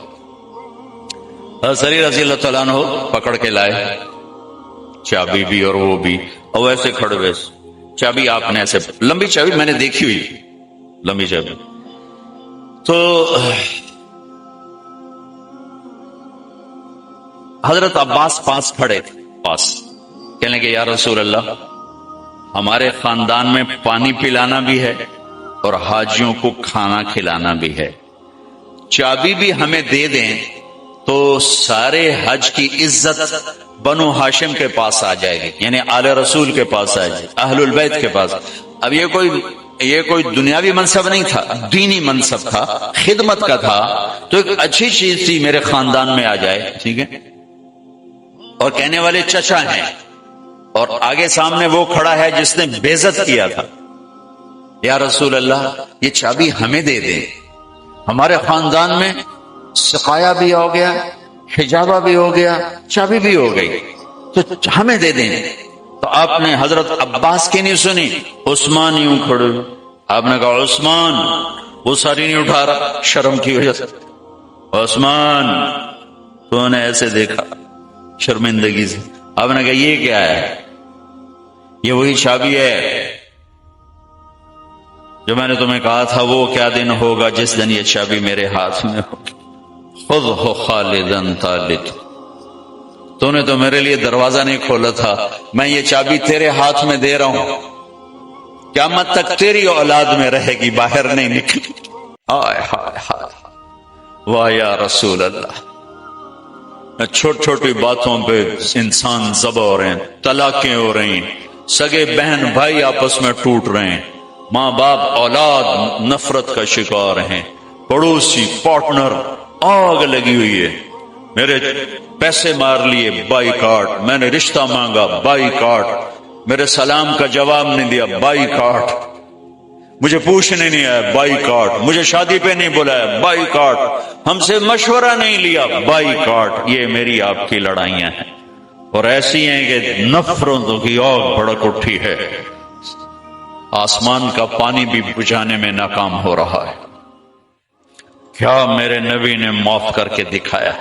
حضرت علی رضی اللہ تعالیٰ عنہ پکڑ کے لائے، چابی بھی اور وہ بھی، اور ویسے کھڑے ویسے چابی آپ نے ایسے لمبی چابی میں نے دیکھی ہوئی، لمبی چابی۔ تو حضرت عباس پاس کھڑے تھے، پاس کہنے کہ یا رسول اللہ ہمارے خاندان میں پانی پلانا بھی ہے اور حاجیوں کو کھانا کھلانا بھی ہے، چابی بھی ہمیں دے دیں تو سارے حج کی عزت بنو ہاشم کے پاس آ جائے گی، یعنی آل رسول کے پاس آ جائے گی، اہل البیت کے پاس۔ اب یہ کوئی دنیاوی منصب نہیں تھا، دینی منصب تھا، خدمت کا تھا، تو ایک اچھی چیز تھی میرے خاندان میں آ جائے، ٹھیک ہے۔ اور کہنے والے چچا ہیں، اور آگے سامنے وہ کھڑا ہے جس نے بے عزت کیا تھا۔ یا رسول اللہ یہ چابی ہمیں دے دیں، ہمارے خاندان میں سقایا بھی ہو گیا، حجابہ بھی ہو گیا، چابی بھی ہو گئی، تو ہمیں دے دیں۔ تو آپ نے حضرت عباس کی نہیں سنی، عثمان یوں کھڑے، آپ نے کہا عثمان، وہ ساری نہیں اٹھا رہا شرم کی وجہ سے، عثمان تو نے ایسے دیکھا شرمندگی سے۔ آپ نے کہا یہ کیا ہے؟ یہ وہی چابی ہے جو میں نے تمہیں کہا تھا وہ کیا دن ہوگا جس دن یہ چابی میرے ہاتھ میں ہوگی۔ خذہ خالدا طالد، تو نے تو میرے لیے دروازہ نہیں کھولا تھا، میں یہ چابی تیرے ہاتھ میں دے رہا ہوں، قیامت تک تیری اولاد میں رہے گی، باہر نہیں نکلی۔ ہائے ہائے ہائے، واہ یا رسول اللہ۔ چھوٹی چھوٹی باتوں پہ انسان ذبح ہو رہے ہیں، طلاقیں ہو رہی ہیں، سگے بہن بھائی آپس میں ٹوٹ رہے ہیں، ماں باپ اولاد نفرت کا شکار ہیں، پڑوسی پارٹنر آگ لگی ہوئی ہے، میرے پیسے مار لیے بائیکاٹ، میں نے رشتہ مانگا بائیکاٹ، میرے سلام کا جواب نہیں دیا بائیکاٹ، مجھے پوچھنے نہیں آیا بائیکاٹ، مجھے شادی پہ نہیں بلایا بائیکاٹ، ہم سے مشورہ نہیں لیا بائیکاٹ۔ یہ میری آپ کی لڑائیاں ہیں، اور ایسی ہیں کہ نفرتوں کی آگ بھڑک اٹھی ہے، آسمان کا پانی بھی بجھانے میں ناکام ہو رہا ہے۔ کیا میرے نبی نے معاف کر کے دکھایا۔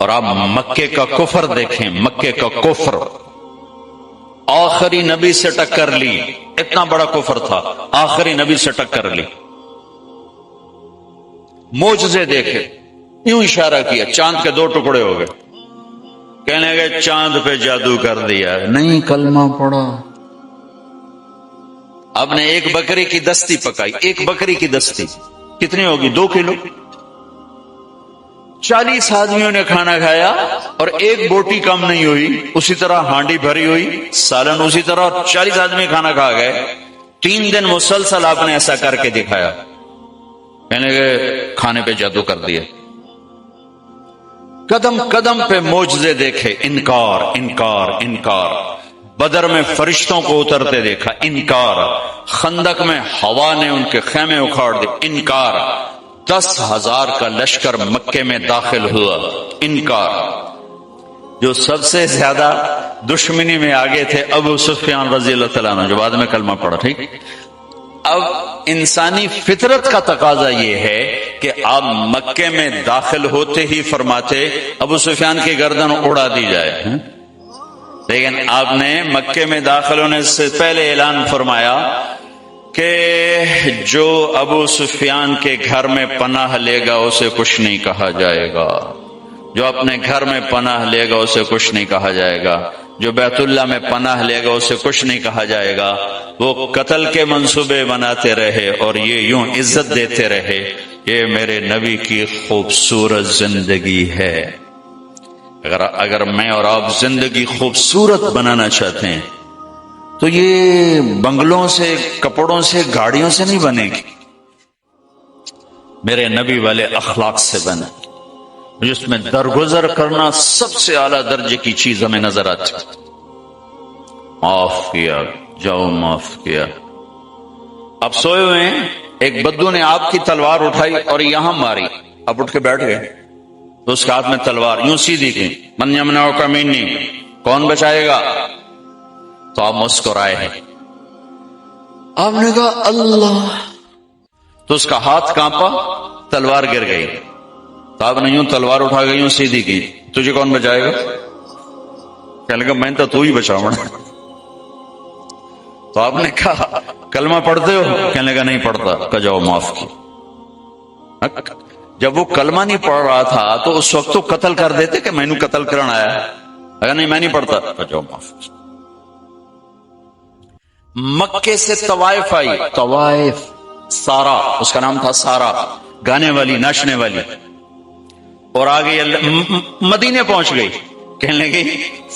اور آپ مکے کا کفر دیکھیں، مکے کا کفر، آخری نبی سے ٹکر لی، اتنا بڑا کفر تھا، آخری نبی سے ٹکر لی، معجزے دیکھے، یوں اشارہ کیا، چاند کے 2 ٹکڑے ہو گئے، کہنے گئے چاند پہ جادو کر دیا، نہیں کلمہ پڑھا۔ آپ نے ایک بکری کی دستی پکائی، ایک بکری کی دستی کتنی ہوگی؟ 2 کلو، 40 آدمیوں نے کھانا کھایا اور ایک بوٹی کم نہیں ہوئی، اسی طرح ہانڈی بھری ہوئی، سالن اسی طرح، اور 40 آدمی کھانا کھا گئے۔ 3 دن مسلسل آپ نے ایسا کر کے دکھایا۔ کہنے لگے کھانے پہ جادو کر دیا. قدم قدم پہ معجزے دیکھے، انکار انکار انکار. بدر میں فرشتوں کو اترتے دیکھا، انکار. خندق میں ہوا نے ان کے خیمے اکھاڑ دیے، انکار. 10,000 کا لشکر مکے میں داخل ہوا، انکار. جو سب سے زیادہ دشمنی میں آگے تھے ابو سفیان رضی اللہ تعالیٰ عنہ، جو بعد میں کلمہ پڑھا. ٹھیک. اب انسانی فطرت کا تقاضا یہ ہے کہ آپ مکے میں داخل ہوتے ہی فرماتے ابو سفیان کی گردن اڑا دی جائے، لیکن آپ نے مکے میں داخل ہونے سے پہلے اعلان فرمایا کہ جو ابو سفیان کے گھر میں پناہ لے گا اسے کچھ نہیں کہا جائے گا، جو اپنے گھر میں پناہ لے گا اسے کچھ نہیں کہا جائے گا، جو بیت اللہ میں پناہ لے گا اسے کچھ نہیں کہا جائے گا. وہ قتل کے منصوبے بناتے رہے اور یہ یوں عزت دیتے رہے. یہ میرے نبی کی خوبصورت زندگی ہے. اگر میں اور آپ زندگی خوبصورت بنانا چاہتے ہیں تو یہ بنگلوں سے، کپڑوں سے، گاڑیوں سے نہیں بنے گی. میرے نبی والے اخلاق سے بنے، جس میں درگزر کرنا سب سے اعلیٰ درجے کی چیز ہمیں نظر آتی. معاف کیا، جاؤ معاف کیا. اب سوئے ہوئے ہیں، ایک بدو نے آپ کی تلوار اٹھائی اور یہاں ماری، اب اٹھ کے بیٹھ گئے تو اس کے ہاتھ میں تلوار یوں سیدھی تھی. من یمنعک منی، کون بچائے گا؟ تو آپ مسکرائے ہیں. آپ نے کہا اللہ، تو اس کا ہاتھ کانپا، تلوار گر گئی. تو آپ نے یوں تلوار اٹھا گئی، یوں سیدھی کی. تجھے کون بچائے گا؟ کہنے لگا میں تو ہی بچاؤں. تو آپ نے کہا کلمہ پڑھتے ہو؟ کہنے لگا نہیں پڑھتا. کہ جاؤ معاف کی. جب وہ کلمہ نہیں پڑھ رہا تھا تو اس وقت تو قتل کر دیتے کہ میں نے قتل کرنا آیا ہے. اگر نہیں میں نہیں پڑھتا. کہ جاؤ معاف. مکے سے طوائف آئی، طوائف، سارا اس کا نام تھا، سارا گانے والی، ناچنے والی. اور آگے مدینے پہنچ گئی. کہنے لگی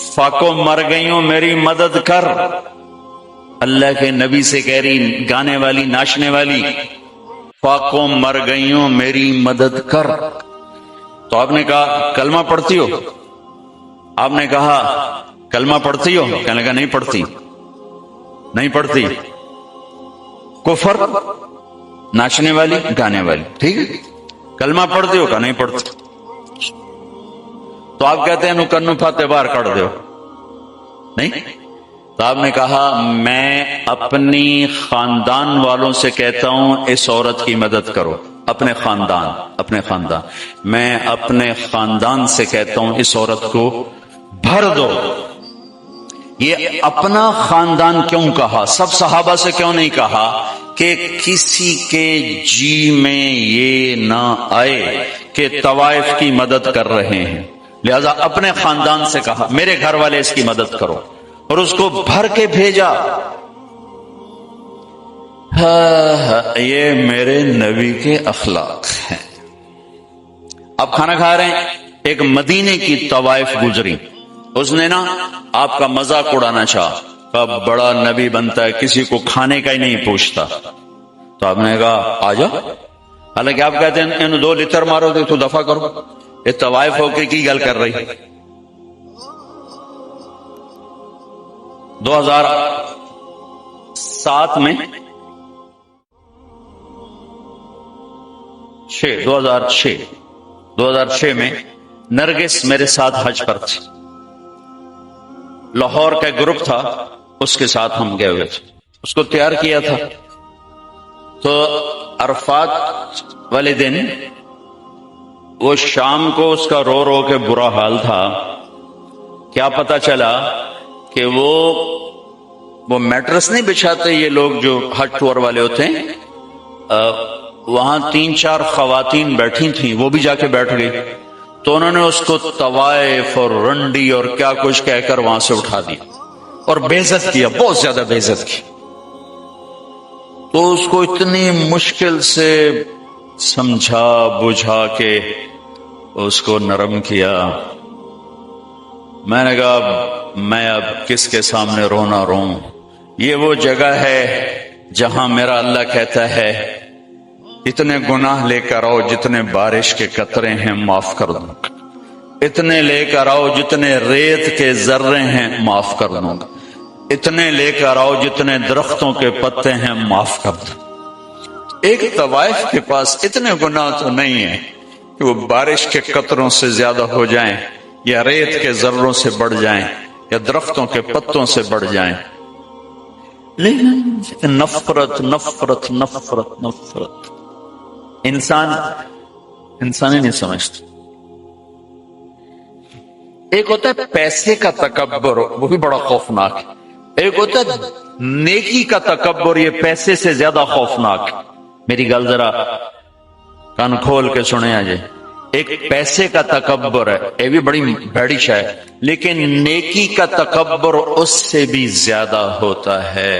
فاکو مر گئی ہوں میری مدد کر. اللہ کے نبی سے کہہ رہی گانے والی، ناچنے والی، فاکو مر گئی ہوں میری مدد کر. تو آپ نے کہا کلمہ پڑھتی ہو؟ آپ نے کہا کلمہ پڑھتی ہو؟ کہنے لگا نہیں پڑھتی. نہیں پڑھتی. کفر، ناچنے والی، گانے والی. ٹھیک ہے. کلمہ پڑھتی ہو؟ کہا نہیں پڑھتی. تو آپ کہتے ہیں نو کنو پھاتے باہر کر دو. نہیں. تو آپ نے کہا میں اپنی خاندان والوں سے کہتا ہوں اس عورت کی مدد کرو. اپنے خاندان میں اپنے خاندان سے کہتا ہوں اس عورت کو بھر دو. یہ اپنا خاندان کیوں کہا؟ سب صحابہ سے کیوں نہیں کہا کہ کسی کے جی میں یہ نہ آئے کہ طوائف کی مدد کر رہے ہیں؟ لہذا اپنے خاندان سے کہا میرے گھر والے اس کی مدد کرو، اور اس کو بھر کے بھیجا. یہ میرے نبی کے اخلاق ہیں. آپ کھانا کھا رہے ہیں، ایک مدینے کی طوائف گزری، اس نے نا آپ کا مذاق اڑانا چاہا. بڑا نبی بنتا ہے کسی کو کھانے کا ہی نہیں پوچھتا. تو آپ نے کہا آ جا. حالانکہ آپ کہتے ہیں ان 2 لتر مارو دے تو دفع کرو. یہ طوائف ہو کے کی گل کر رہی. 2007 میں 2006 میں نرگس میرے ساتھ حج پر تھی. لاہور کا گروپ تھا، اس کے ساتھ ہم گئے ہوئے تھے. اس کو تیار کیا تھا. تو عرفات والے دن وہ شام کو اس کا رو رو کے برا حال تھا. کیا پتا چلا کہ وہ میٹرس نہیں بچھاتے یہ لوگ جو حج ٹور والے ہوتے ہیں، وہاں 3-4 خواتین بیٹھی تھیں، وہ بھی جا کے بیٹھ گئی. تو انہوں نے اس کو طوائف اور رنڈی اور کیا کچھ کہہ کر وہاں سے اٹھا دیا اور بے عزت کیا، بہت زیادہ بے عزت کی. تو اس کو اتنی مشکل سے سمجھا بجھا کے اس کو نرم کیا. میں نے کہا میں اب کس کے سامنے رونا روں؟ یہ وہ جگہ ہے جہاں میرا اللہ کہتا ہے اتنے گناہ لے کر آؤ جتنے بارش کے قطرے ہیں معاف کر دوں گا، اتنے لے کر آؤ جتنے ریت کے ذرے ہیں معاف کر دوں گا، اتنے لے کر آؤ جتنے درختوں کے پتے ہیں معاف کر دوں۔ ایک طوائف کے پاس اتنے گناہ تو نہیں ہیں کہ وہ بارش کے قطروں سے زیادہ ہو جائیں یا ریت کے ذروں سے بڑھ جائیں یا درختوں کے پتوں سے بڑھ جائیں، لیکن نفرت نفرت نفرت نفرت انسان ہی نہیں سمجھتا۔ ایک ہوتا ہے پیسے کا تکبر، وہ بھی بڑا خوفناک ہے۔ ایک ہوتا ہے نیکی کا تکبر، یہ پیسے سے زیادہ خوفناک ہے۔ میری گل ذرا کان کھول کے سنے آجے۔ ایک پیسے کا تکبر ہے، یہ بھی بڑی بھڑی شے ہے، لیکن نیکی کا تکبر اس سے بھی زیادہ ہوتا ہے۔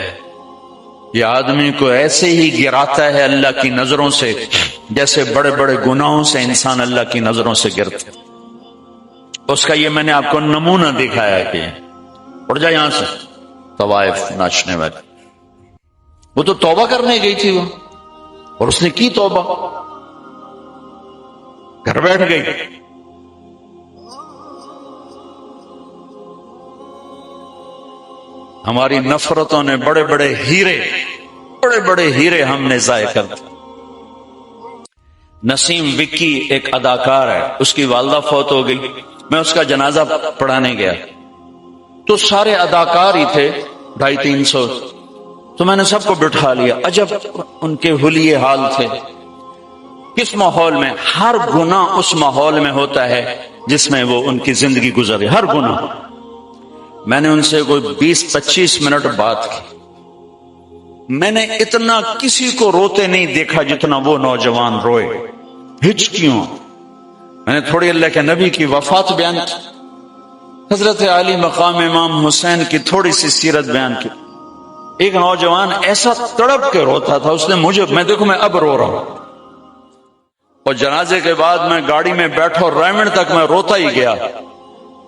یہ آدمی کو ایسے ہی گراتا ہے اللہ کی نظروں سے جیسے بڑے بڑے گناہوں سے انسان اللہ کی نظروں سے گرتا ہے۔ اس کا یہ میں نے آپ کو نمونہ دکھایا کہ اڑ جا یہاں سے طوائف ناچنے والی، وہ تو توبہ کرنے گئی تھی وہ، اور اس نے کی توبہ، گھر بیٹھ گئی۔ ہماری نفرتوں نے بڑے بڑے ہیرے ہم نے ضائع کر دیے۔ نسیم وکی ایک اداکار ہے، اس کی والدہ فوت ہو گئی، میں اس کا جنازہ پڑھانے گیا تو سارے اداکار ہی تھے، 250-300، تو میں نے سب کو بٹھا لیا۔ عجب ان کے حلیے حال تھے۔ کس ماحول میں؟ ہر گناہ اس ماحول میں ہوتا ہے جس میں وہ ان کی زندگی گزرے، ہر گناہ۔ میں نے ان سے کوئی 20-25 منٹ بات کی، میں نے اتنا کسی کو روتے نہیں دیکھا جتنا وہ نوجوان روئے، ہچکیوں۔ میں نے تھوڑی اللہ کے نبی کی وفات بیان کی، حضرت علی مقام امام حسین کی تھوڑی سی سیرت بیان کی۔ ایک نوجوان ایسا تڑپ کے روتا تھا، اس نے مجھے، میں اب رو رہا ہوں، اور جنازے کے بعد میں گاڑی میں بیٹھا اور ریمنڈ تک میں روتا ہی گیا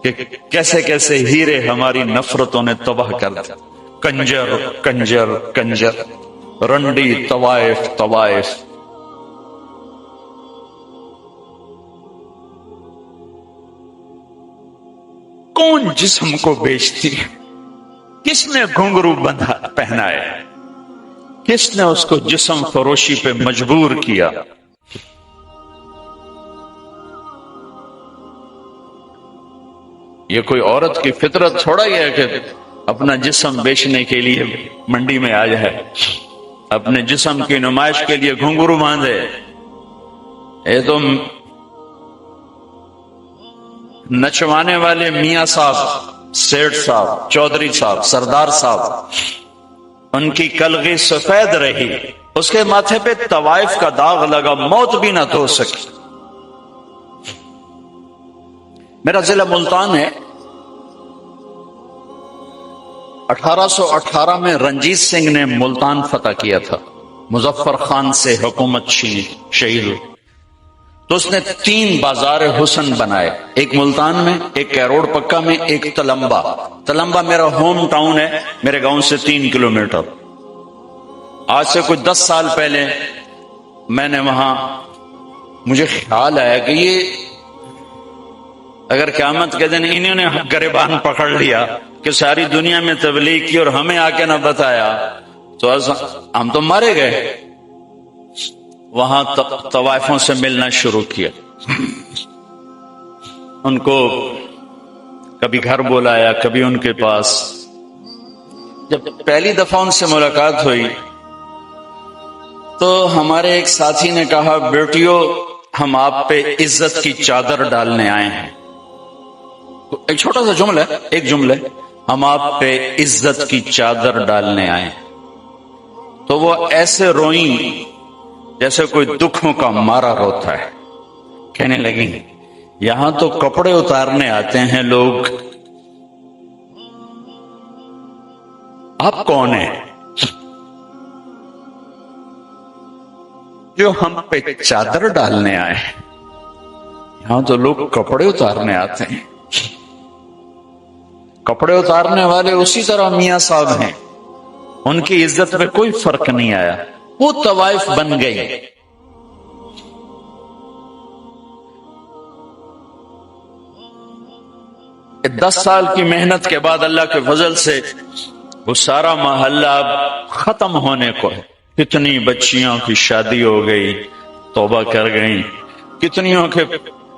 کہ کیسے کیسے ہیرے ہماری نفرتوں نے تباہ کر دیا۔ کنجر کنجر کنجر، رنڈی طوائف طوائف۔ کون جسم کو بیچتی؟ کس نے گھنگرو بندھا پہنا ہے؟ کس نے اس کو جسم فروشی پہ مجبور کیا؟ یہ کوئی عورت کی فطرت تھوڑا ہی ہے کہ اپنا جسم بیچنے کے لیے منڈی میں آ جائے، اپنے جسم کی نمائش کے لیے گھنگرو باندھے۔ یہ تو نچوانے والے میاں صاحب، سیٹھ صاحب، چودھری صاحب، سردار صاحب، ان کی کلغی سفید رہی، اس کے ماتھے پہ طوائف کا داغ لگا، موت بھی نہ دھو سکی۔ میرا ضلع ملتان ہے، 1818 میں رنجیت سنگھ نے ملتان فتح کیا تھا، مظفر خان سے حکومت شہید ہوئی، تو اس نے 3 بازار حسن بنائے، ایک ملتان میں، ایک کیروڑ پکا میں، ایک تلمبا۔ تلمبا میرا ہوم ٹاؤن ہے، میرے گاؤں سے 3 کلومیٹر۔ آج سے کچھ 10 سال پہلے میں نے وہاں، مجھے خیال آیا کہ یہ اگر قیامت کے دن انہوں نے گریبان پکڑ لیا کہ ساری دنیا میں تبلیغ کی اور ہمیں آ کے نہ بتایا تو ہم تو مارے گئے۔ وہاں طوائفوں سے ملنا شروع کیا، ان کو کبھی گھر بلایا، کبھی ان کے پاس۔ جب پہلی دفعہ ان سے ملاقات ہوئی تو ہمارے ایک ساتھی نے کہا، بیٹیوں ہم آپ پہ عزت کی چادر ڈالنے آئے ہیں۔ ایک چھوٹا سا جملہ ہے، ایک جملہ، ہم آپ پہ عزت کی چادر ڈالنے آئے ہیں۔ تو وہ ایسے روئیں جیسے کوئی دکھوں کا مارا روتا ہے، کہنے لگی یہاں تو کپڑے اتارنے آتے ہیں لوگ، آپ کون ہیں جو ہم پہ چادر ڈالنے آئے ہیں؟ یہاں تو لوگ کپڑے اتارنے آتے ہیں۔ کپڑے اتارنے والے اسی طرح میاں صاحب ہیں، ان کی عزت پہ کوئی فرق نہیں آیا، وہ طوائف بن گئی۔ 10 سال کی محنت کے بعد اللہ کے فضل سے وہ سارا محلہ اب ختم ہونے کو ہے. کتنی بچیوں کی شادی ہو گئی، توبہ کر گئیں، کتنیوں کے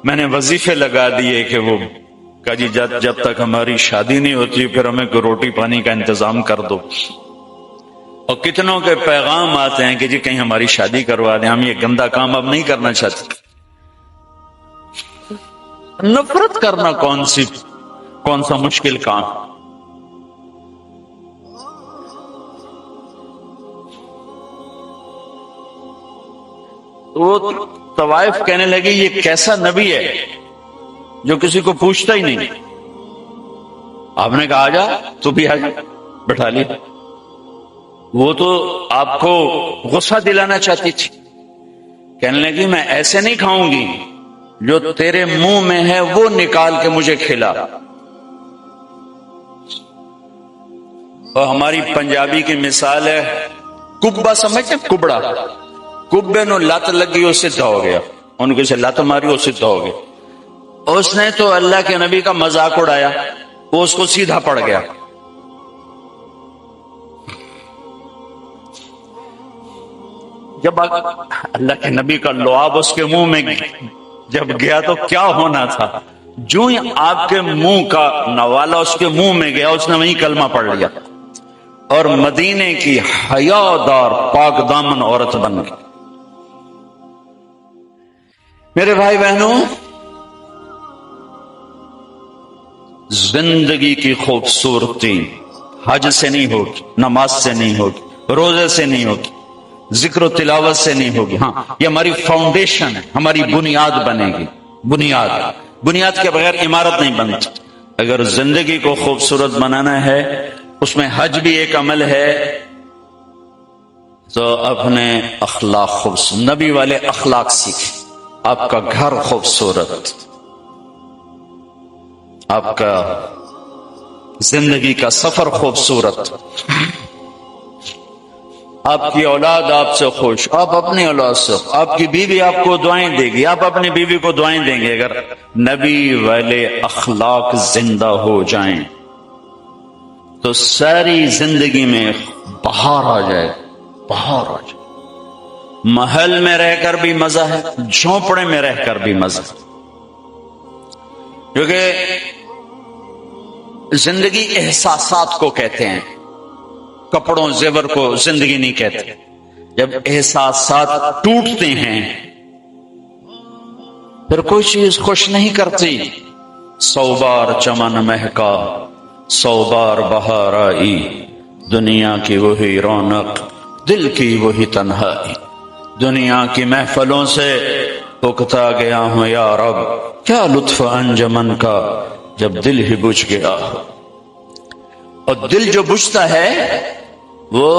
میں نے وظیفے لگا دیے کہ وہ کہا جی جب تک ہماری شادی نہیں ہوتی پھر ہمیں روٹی پانی کا انتظام کر دو. اور کتنوں کے پیغام آتے ہیں کہ جی کہیں ہماری شادی کروا دیں، ہم یہ گندا کام اب نہیں کرنا چاہتے. نفرت کرنا کون سا مشکل کام. وہ طوائف کہنے لگی یہ کیسا نبی ہے جو کسی کو پوچھتا ہی نہیں. آپ نے کہا آجا تو بھی آجا، بٹھا لیا. وہ تو آپ کو غصہ دلانا چاہتی تھی. کہنے لگی میں ایسے نہیں کھاؤں گی، جو تیرے منہ میں ہے وہ نکال کے مجھے کھلا. اور ہماری پنجابی کی مثال ہے کبا، سمجھتے کبڑا، کبے نو لت لگی وہ سیدھا ہو گیا، ان کو سے لت ماری وہ سیدھا ہو گیا. اس نے تو اللہ کے نبی کا مذاق اڑایا، وہ اس کو سیدھا پڑ گیا. جب اللہ کے نبی کا لعاب اس کے منہ میں جب گیا تو کیا ہونا تھا؟ جو ہی آپ کے منہ کا نوالا اس کے منہ میں گیا، اس نے وہیں کلمہ پڑھ لیا اور مدینے کی حیادار پاک دامن عورت بن گئی. میرے بھائی بہنوں، زندگی کی خوبصورتی حج سے نہیں ہوگی، نماز سے نہیں ہوگی، روزے سے نہیں ہوگی، ذکر و تلاوت سے نہیں ہوگی. ہاں یہ ہماری فاؤنڈیشن ہے، ہماری بنیاد بنے گی. بنیاد کے بغیر عمارت نہیں بنتی. اگر زندگی کو خوبصورت بنانا ہے، اس میں حج بھی ایک عمل ہے، تو اپنے اخلاق خوبصورت، نبی والے اخلاق سیکھیں. آپ کا گھر خوبصورت، آپ کا زندگی کا سفر خوبصورت، آپ کی اولاد آپ سے خوش، آپ اپنی اولاد سے، آپ کی بیوی آپ کو دعائیں دے گی، آپ اپنی بیوی کو دعائیں دیں گے. اگر نبی والے اخلاق زندہ ہو جائیں تو ساری زندگی میں بہار آ جائے، بہار آ جائے. محل میں رہ کر بھی مزہ ہے، جھونپڑے میں رہ کر بھی مزہ ہے. کیونکہ زندگی احساسات کو کہتے ہیں، کپڑوں زیور کو زندگی نہیں کہتے. جب احساسات ٹوٹتے ہیں پھر کوئی چیز خوش نہیں کرتی. 100 بار چمن مہکا، 100 بار بہار آئی، دنیا کی وہی رونق، دل کی وہی تنہائی. دنیا کی محفلوں سے اکتا گیا ہوں یا رب، کیا لطف انجمن کا جب دل ہی بجھ گیا. اور دل جو بجھتا ہے وہ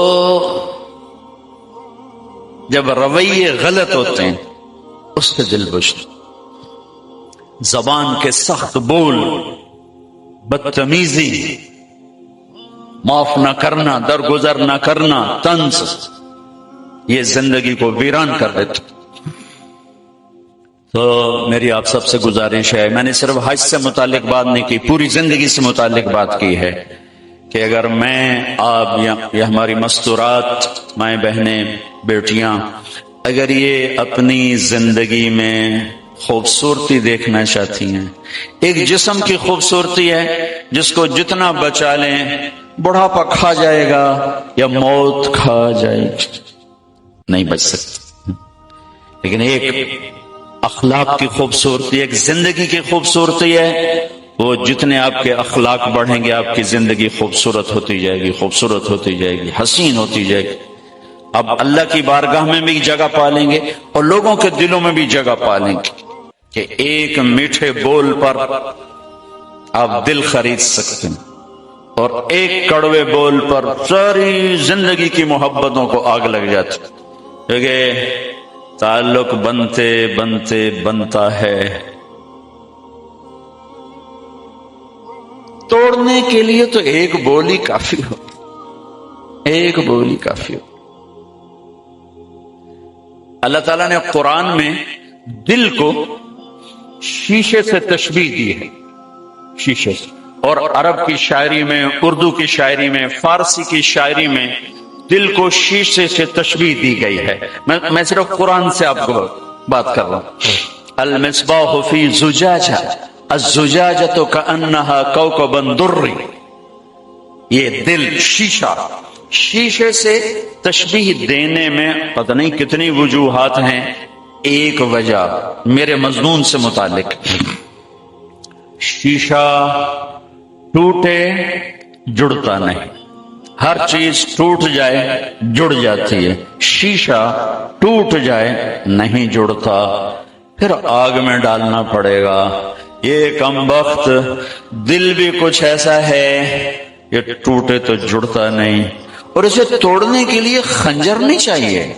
جب رویے غلط ہوتے ہیں اس سے دل بجھتا. زبان کے سخت بول، بدتمیزی، معاف نہ کرنا، درگزر نہ کرنا، طنز، یہ زندگی کو ویران کر دیتا. تو میری آپ سب سے گزارش ہے، میں نے صرف حج سے متعلق بات نہیں کی، پوری زندگی سے متعلق بات کی ہے کہ اگر میں، آپ یا ہماری مستورات مائیں بہنیں بیٹیاں، اگر یہ اپنی زندگی میں خوبصورتی دیکھنا چاہتی ہیں، ایک جسم کی خوبصورتی ہے جس کو جتنا بچا لیں بڑھاپا کھا جائے گا یا موت کھا جائے گی، نہیں بچ سکتی. لیکن ایک اخلاق کی خوبصورتی، ایک زندگی کی خوبصورتی ہے، وہ جتنے آپ کے اخلاق بڑھیں گے آپ کی زندگی خوبصورت ہوتی جائے گی، خوبصورت ہوتی جائے گی، حسین ہوتی جائے گی. اب اللہ کی بارگاہ میں بھی جگہ پا لیں گے اور لوگوں کے دلوں میں بھی جگہ پا لیں گے کہ ایک میٹھے بول پر آپ دل خرید سکتے ہیں اور ایک کڑوے بول پر ساری زندگی کی محبتوں کو آگ لگ جاتی. کیونکہ تعلق بنتے بنتے بنتا ہے، توڑنے کے لیے تو ایک بول ہی کافی ہو، ایک بول ہی کافی ہو. اللہ تعالیٰ نے قرآن میں دل کو شیشے سے تشبیہ دی ہے، شیشے سے. اور عرب کی شاعری میں، اردو کی شاعری میں، فارسی کی شاعری میں دل کو شیشے سے تشبیہ دی گئی ہے. میں صرف قرآن سے آپ کو بات کر رہا ہوں. المصباح فی زجاجہ الزجاجۃ کأنہا کوکب درری. یہ دل شیشہ، شیشے سے تشبیہ دینے میں پتہ نہیں کتنی وجوہات ہیں. ایک وجہ میرے مضمون سے متعلق، شیشہ ٹوٹے جڑتا نہیں. ہر چیز ٹوٹ جائے جڑ جاتی ہے، شیشہ ٹوٹ جائے نہیں جڑتا، پھر آگ میں ڈالنا پڑے گا. یہ کمبخت دل بھی کچھ ایسا ہے، یہ ٹوٹے تو جڑتا نہیں، اور اسے توڑنے کے لیے خنجر نہیں چاہیے.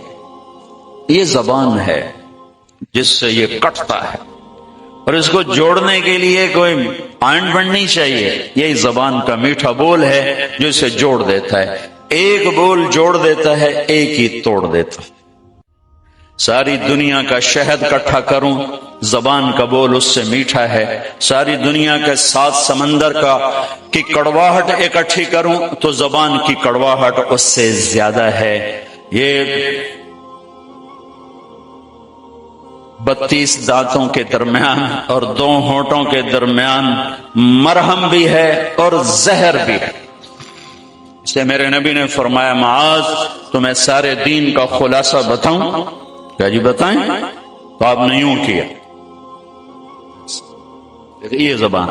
یہ زبان ہے جس سے یہ کٹتا ہے، اور اس کو جوڑنے کے لیے کوئی آئنٹمنٹ نہیں چاہیے. یہی زبان کا میٹھا بول ہے جو اسے جوڑ دیتا ہے. ایک بول جوڑ دیتا ہے، ایک ہی توڑ دیتا ہے. ساری دنیا کا شہد اکٹھا کروں، زبان کا بول اس سے میٹھا ہے. ساری دنیا کے 7 سمندر کی کڑواہٹ اکٹھی کروں تو زبان کی کڑواہٹ اس سے زیادہ ہے. یہ 32 دانتوں کے درمیان اور 2 ہونٹوں کے درمیان مرہم بھی ہے اور زہر بھی ہے. اس سے میرے نبی نے فرمایا، معاذ تمہیں سارے دین کا خلاصہ بتاؤں؟ کیا جی بتائیں؟ تو آپ نے یوں کیا. یہ زبان.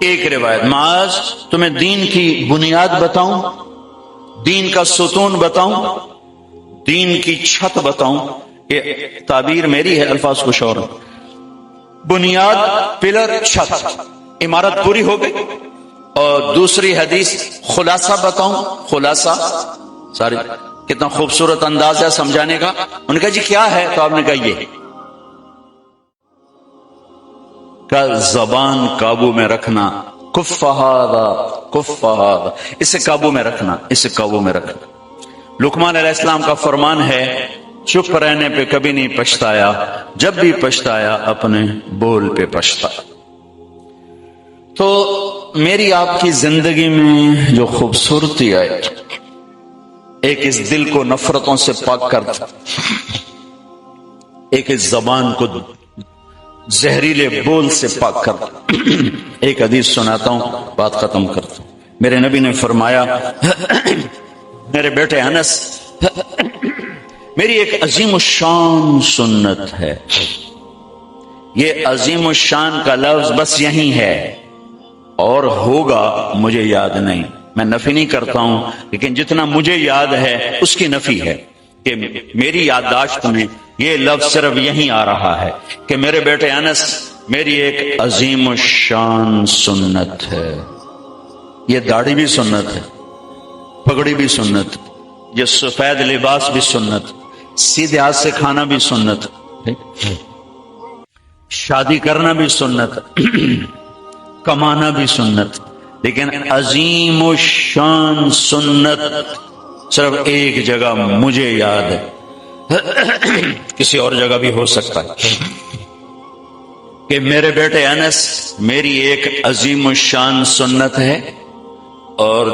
ایک روایت، معاذ تمہیں دین کی بنیاد بتاؤں، دین کا ستون بتاؤں، دین کی چھت بتاؤں. یہ تعبیر میری ہے، الفاظ کچھ اور. بنیاد، پلر، چھت، عمارت پوری ہو گئی. اور دوسری حدیث، خلاصہ بتاؤں. خلاصہ ساری کتنا خوبصورت انداز ہے سمجھانے کا. انہوں نے کہا جی کیا ہے؟ تو آپ نے کہا یہ کہ زبان قابو میں رکھنا. کف ہذا کف ہذا، اسے قابو میں رکھنا، اسے قابو میں رکھنا. لقمان علیہ السلام کا فرمان ہے، چپ رہنے پہ کبھی نہیں پچھتایا، جب بھی پچھتایا اپنے بول پہ پچھتایا. تو میری آپ کی زندگی میں جو خوبصورتی آئے، ایک اس دل کو نفرتوں سے پاک کرتا، ایک اس زبان کو زہریلے بول سے پاک کرتا. ایک حدیث سناتا ہوں، بات ختم کرتا ہوں. میرے نبی نے فرمایا، میرے بیٹے انس، میری ایک عظیم الشان سنت ہے. یہ عظیم الشان کا لفظ بس یہی ہے، اور ہوگا مجھے یاد نہیں. میں نفی نہیں کرتا ہوں، لیکن جتنا مجھے یاد ہے اس کی نفی ہے کہ میری یادداشت میں یہ لفظ صرف یہی آ رہا ہے کہ میرے بیٹے انس، میری ایک عظیم الشان سنت ہے. یہ داڑھی بھی سنت ہے، پگڑی بھی سنت، یہ سفید لباس بھی سنت، سیدھے ہاتھ سے کھانا بھی سنت، شادی کرنا بھی سنت، کمانا بھی سنت. لیکن عظیم الشان سنت صرف ایک جگہ مجھے یاد ہے، کسی اور جگہ بھی ہو سکتا ہے، کہ میرے بیٹے انس، میری ایک عظیم الشان سنت ہے، اور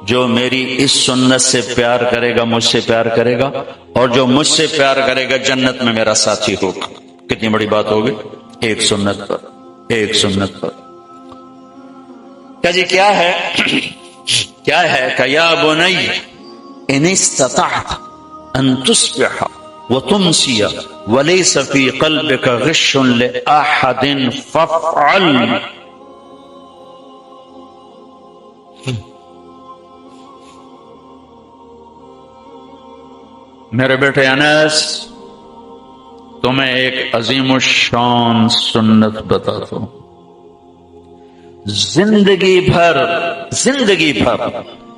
جو میری اس سنت سے پیار کرے گا مجھ سے پیار کرے گا، اور جو مجھ سے پیار کرے گا جنت میں میرا ساتھی ہوگا. کتنی بڑی بات ہوگی، ایک سنت پر، ایک سنت پر. کیا جی کیا ہے؟ کیا ہے کہ یا بنی ان استطعت ان تصبح وتمسی وليس في قلبك غش لأحد فافعل. میرے بیٹے انس، تمہیں ایک عظیم الشان سنت بتاتا ہوں. زندگی بھر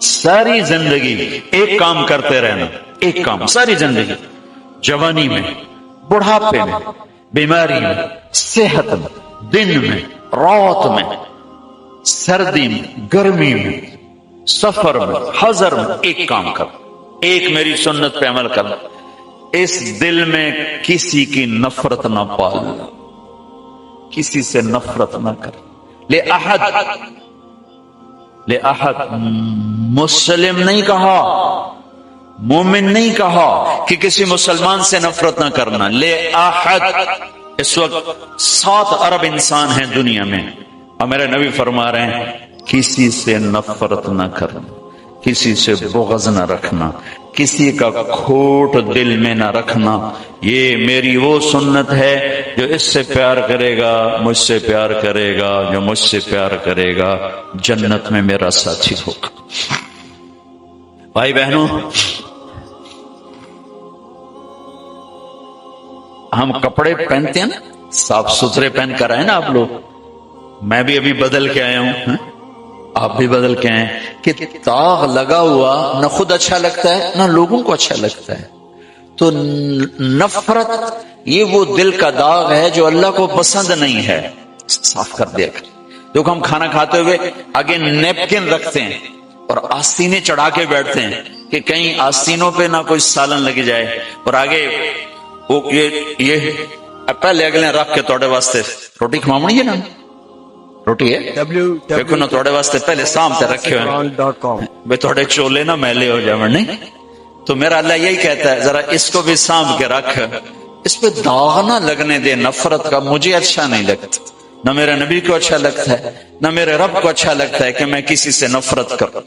ساری زندگی ایک کام کرتے رہنا، ایک کام ساری زندگی، جوانی میں، بڑھاپے میں، بیماری میں، صحت میں، دن میں، رات میں، سردی میں، گرمی میں، سفر میں، حضر میں، ایک کام کر، ایک میری سنت پہ عمل کرنا. اس دل میں کسی کی نفرت نہ پالنا، کسی سے نفرت نہ کر. لأحد مسلم نہیں کہا، مومن نہیں کہا کہ کسی مسلمان سے نفرت نہ کرنا. لأحد. اس وقت 7 ارب انسان ہیں دنیا میں، اور میرے نبی فرما رہے ہیں کسی سے نفرت نہ کرنا، کسی سے بغض نہ رکھنا، کسی کا کھوٹ دل میں نہ رکھنا. یہ میری وہ سنت ہے، جو اس سے پیار کرے گا مجھ سے پیار کرے گا، جو مجھ سے پیار کرے گا جنت میں میرا ساتھی ہوگا. بھائی بہنوں، ہم کپڑے پہنتے ہیں نا، صاف ستھرے پہن کر آئے نا آپ لوگ. میں بھی ابھی بدل کے آیا ہوں، آپ بھی بدل کے آئے. کہ داغ لگا ہوا نہ خود اچھا لگتا ہے نہ لوگوں کو اچھا لگتا ہے. تو نفرت یہ وہ دل کا داغ ہے جو اللہ کو پسند نہیں ہے. صاف کر دیا کر. دیکھو ہم کھانا کھاتے ہوئے آگے نیپکن رکھتے ہیں اور آستینیں چڑھا کے بیٹھتے ہیں کہ کہیں آستینوں پہ نہ کوئی سالن لگ جائے، اور آگے وہ یہ پہلے اگلے رکھ کے توڑے واسطے روٹی کھواؤں گی نا، روٹی ہے دیکھو نا توڑے واسطے پہلے سامنے رکھے ہوئے بے توڑے چولے نہ میلے ہو جائیں. نہیں تو میرا اللہ یہی کہتا ہے ذرا اس کو بھی سانپ کے رکھ، اس پہ داغ نہ لگنے دے نفرت کا. مجھے اچھا نہیں لگتا، نہ میرے نبی کو اچھا لگتا ہے، نہ میرے رب کو اچھا لگتا ہے کہ میں کسی سے نفرت کروں.